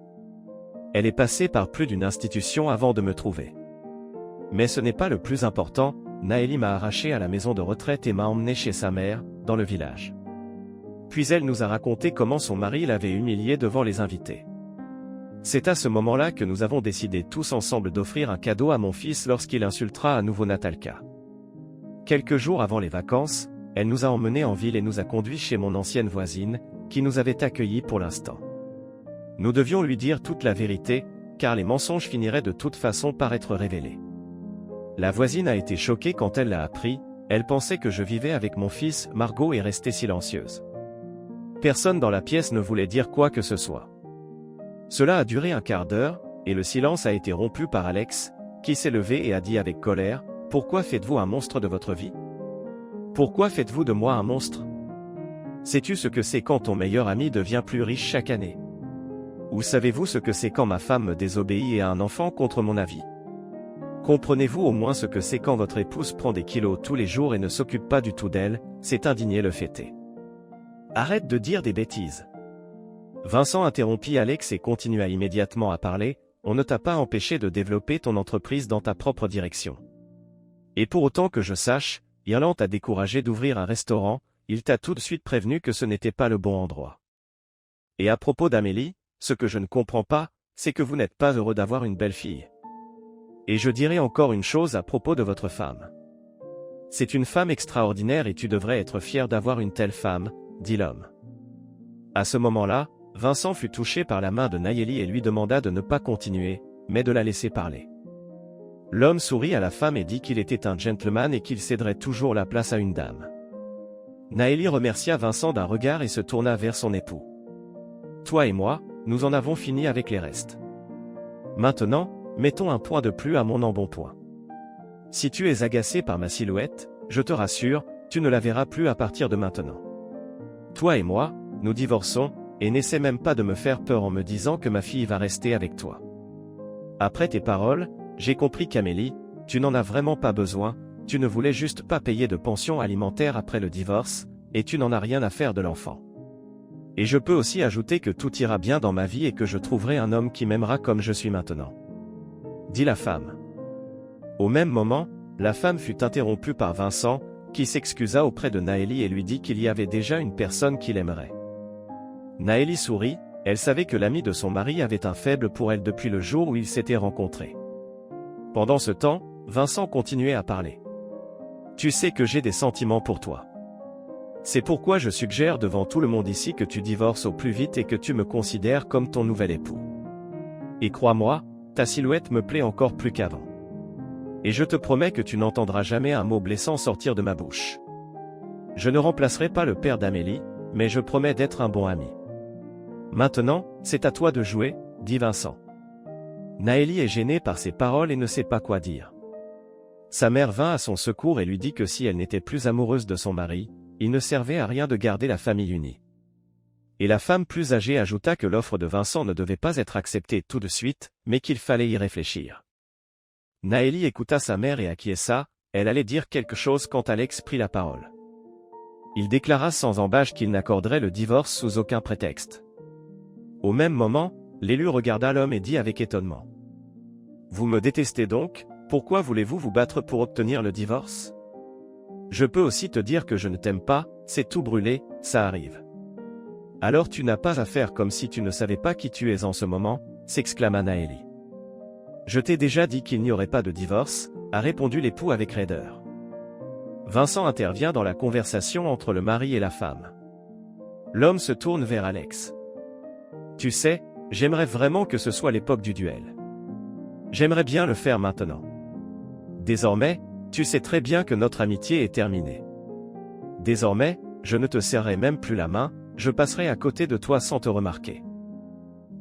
Elle est passée par plus d'une institution avant de me trouver. Mais ce n'est pas le plus important, Naëlie m'a arraché à la maison de retraite et m'a emmené chez sa mère, dans le village. Puis elle nous a raconté comment son mari l'avait humiliée devant les invités. C'est à ce moment-là que nous avons décidé tous ensemble d'offrir un cadeau à mon fils lorsqu'il insultera à nouveau Natalka. Quelques jours avant les vacances, elle nous a emmenés en ville et nous a conduits chez mon ancienne voisine, qui nous avait accueillis pour l'instant. Nous devions lui dire toute la vérité, car les mensonges finiraient de toute façon par être révélés. La voisine a été choquée quand elle l'a appris, elle pensait que je vivais avec mon fils. Margot est restée silencieuse. Personne dans la pièce ne voulait dire quoi que ce soit. Cela a duré un quart d'heure, et le silence a été rompu par Alex, qui s'est levé et a dit avec colère, « Pourquoi faites-vous un monstre de votre vie? Pourquoi faites-vous de moi un monstre? Sais-tu ce que c'est quand ton meilleur ami devient plus riche chaque année? Ou savez-vous ce que c'est quand ma femme me désobéit et a un enfant contre mon avis? Comprenez-vous au moins ce que c'est quand votre épouse prend des kilos tous les jours et ne s'occupe pas du tout d'elle? » C'est indigné le fêter. « Arrête de dire des bêtises. » Vincent interrompit Alex et continua immédiatement à parler, « On ne t'a pas empêché de développer ton entreprise dans ta propre direction. Et pour autant que je sache, Irland t'a découragé d'ouvrir un restaurant, il t'a tout de suite prévenu que ce n'était pas le bon endroit. Et à propos d'Amélie, ce que je ne comprends pas, c'est que vous n'êtes pas heureux d'avoir une belle-fille. Et je dirai encore une chose à propos de votre femme. C'est une femme extraordinaire et tu devrais être fier d'avoir une telle femme, dit l'homme. À ce moment-là, Vincent fut touché par la main de Naëlie et lui demanda de ne pas continuer, mais de la laisser parler. L'homme sourit à la femme et dit qu'il était un gentleman et qu'il céderait toujours la place à une dame. Naëlie remercia Vincent d'un regard et se tourna vers son époux. « Toi et moi, nous en avons fini avec les restes. Maintenant, mettons un point de plus à mon embonpoint. Si tu es agacé par ma silhouette, je te rassure, tu ne la verras plus à partir de maintenant. Toi et moi, nous divorçons, et n'essaie même pas de me faire peur en me disant que ma fille va rester avec toi. Après tes paroles, j'ai compris qu'Amélie, tu n'en as vraiment pas besoin, tu ne voulais juste pas payer de pension alimentaire après le divorce, et tu n'en as rien à faire de l'enfant. Et je peux aussi ajouter que tout ira bien dans ma vie et que je trouverai un homme qui m'aimera comme je suis maintenant. » dit la femme. Au même moment, la femme fut interrompue par Vincent, qui s'excusa auprès de Naëlie et lui dit qu'il y avait déjà une personne qu'il aimerait. Naëlie sourit, elle savait que l'ami de son mari avait un faible pour elle depuis le jour où ils s'étaient rencontrés. Pendant ce temps, Vincent continuait à parler. « Tu sais que j'ai des sentiments pour toi. C'est pourquoi je suggère devant tout le monde ici que tu divorces au plus vite et que tu me considères comme ton nouvel époux. Et crois-moi, ta silhouette me plaît encore plus qu'avant. Et je te promets que tu n'entendras jamais un mot blessant sortir de ma bouche. Je ne remplacerai pas le père d'Amélie, mais je promets d'être un bon ami. Maintenant, c'est à toi de jouer, dit Vincent. » Naëlie est gênée par ces paroles et ne sait pas quoi dire. Sa mère vint à son secours et lui dit que si elle n'était plus amoureuse de son mari, il ne servait à rien de garder la famille unie. Et la femme plus âgée ajouta que l'offre de Vincent ne devait pas être acceptée tout de suite, mais qu'il fallait y réfléchir. Naëlie écouta sa mère et acquiesça, elle allait dire quelque chose quand Alex prit la parole. Il déclara sans ambages qu'il n'accorderait le divorce sous aucun prétexte. Au même moment, l'élu regarda l'homme et dit avec étonnement. « Vous me détestez donc, pourquoi voulez-vous vous battre pour obtenir le divorce? Je peux aussi te dire que je ne t'aime pas, c'est tout brûlé, ça arrive. » « Alors tu n'as pas à faire comme si tu ne savais pas qui tu es en ce moment, » s'exclama Naëlie. « Je t'ai déjà dit qu'il n'y aurait pas de divorce, » a répondu l'époux avec raideur. Vincent intervient dans la conversation entre le mari et la femme. « L'homme se tourne vers Alex. Tu sais, j'aimerais vraiment que ce soit l'époque du duel. J'aimerais bien le faire maintenant. Désormais, tu sais très bien que notre amitié est terminée. Désormais, je ne te serrerai même plus la main, je passerai à côté de toi sans te remarquer.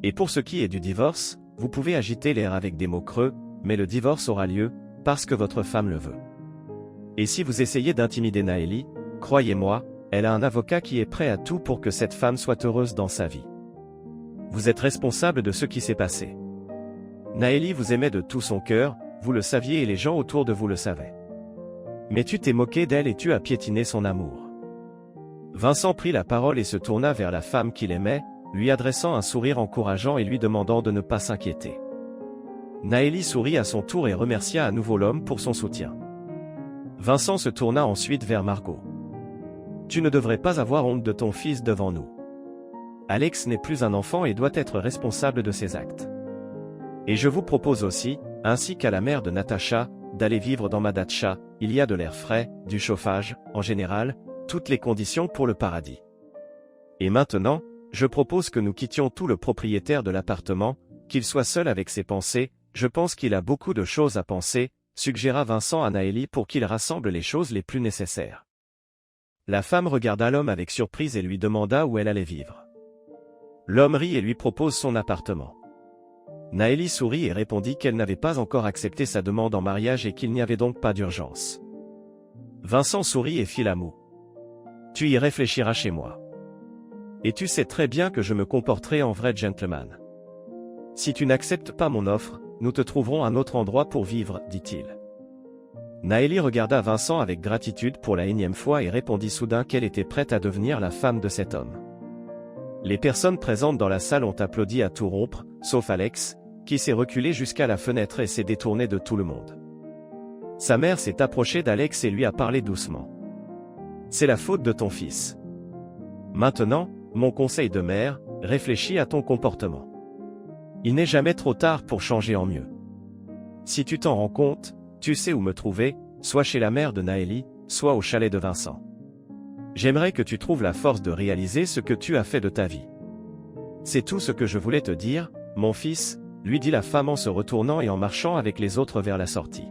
Et pour ce qui est du divorce, vous pouvez agiter l'air avec des mots creux, mais le divorce aura lieu, parce que votre femme le veut. Et si vous essayez d'intimider Naëlie, croyez-moi, elle a un avocat qui est prêt à tout pour que cette femme soit heureuse dans sa vie. Vous êtes responsable de ce qui s'est passé. Naëlie vous aimait de tout son cœur, vous le saviez et les gens autour de vous le savaient. Mais tu t'es moqué d'elle et tu as piétiné son amour. Vincent prit la parole et se tourna vers la femme qu'il aimait, lui adressant un sourire encourageant et lui demandant de ne pas s'inquiéter. Naëlie sourit à son tour et remercia à nouveau l'homme pour son soutien. Vincent se tourna ensuite vers Margot. Tu ne devrais pas avoir honte de ton fils devant nous. Alex n'est plus un enfant et doit être responsable de ses actes. Et je vous propose aussi, ainsi qu'à la mère de Natacha, d'aller vivre dans ma datcha, il y a de l'air frais, du chauffage, en général, toutes les conditions pour le paradis. Et maintenant, je propose que nous quittions tout le propriétaire de l'appartement, qu'il soit seul avec ses pensées, je pense qu'il a beaucoup de choses à penser, suggéra Vincent à Naëlie pour qu'il rassemble les choses les plus nécessaires. La femme regarda l'homme avec surprise et lui demanda où elle allait vivre. L'homme rit et lui propose son appartement. Naëlie sourit et répondit qu'elle n'avait pas encore accepté sa demande en mariage et qu'il n'y avait donc pas d'urgence. Vincent sourit et fit la moue. Tu y réfléchiras chez moi. Et tu sais très bien que je me comporterai en vrai gentleman. Si tu n'acceptes pas mon offre, nous te trouverons un autre endroit pour vivre, dit-il. Naëlie regarda Vincent avec gratitude pour la énième fois et répondit soudain qu'elle était prête à devenir la femme de cet homme. Les personnes présentes dans la salle ont applaudi à tout rompre, sauf Alex, qui s'est reculé jusqu'à la fenêtre et s'est détourné de tout le monde. Sa mère s'est approchée d'Alex et lui a parlé doucement. C'est la faute de ton fils. Maintenant, mon conseil de mère, réfléchis à ton comportement. Il n'est jamais trop tard pour changer en mieux. Si tu t'en rends compte, tu sais où me trouver, soit chez la mère de Naëlie, soit au chalet de Vincent. J'aimerais que tu trouves la force de réaliser ce que tu as fait de ta vie. C'est tout ce que je voulais te dire, mon fils, lui dit la femme en se retournant et en marchant avec les autres vers la sortie.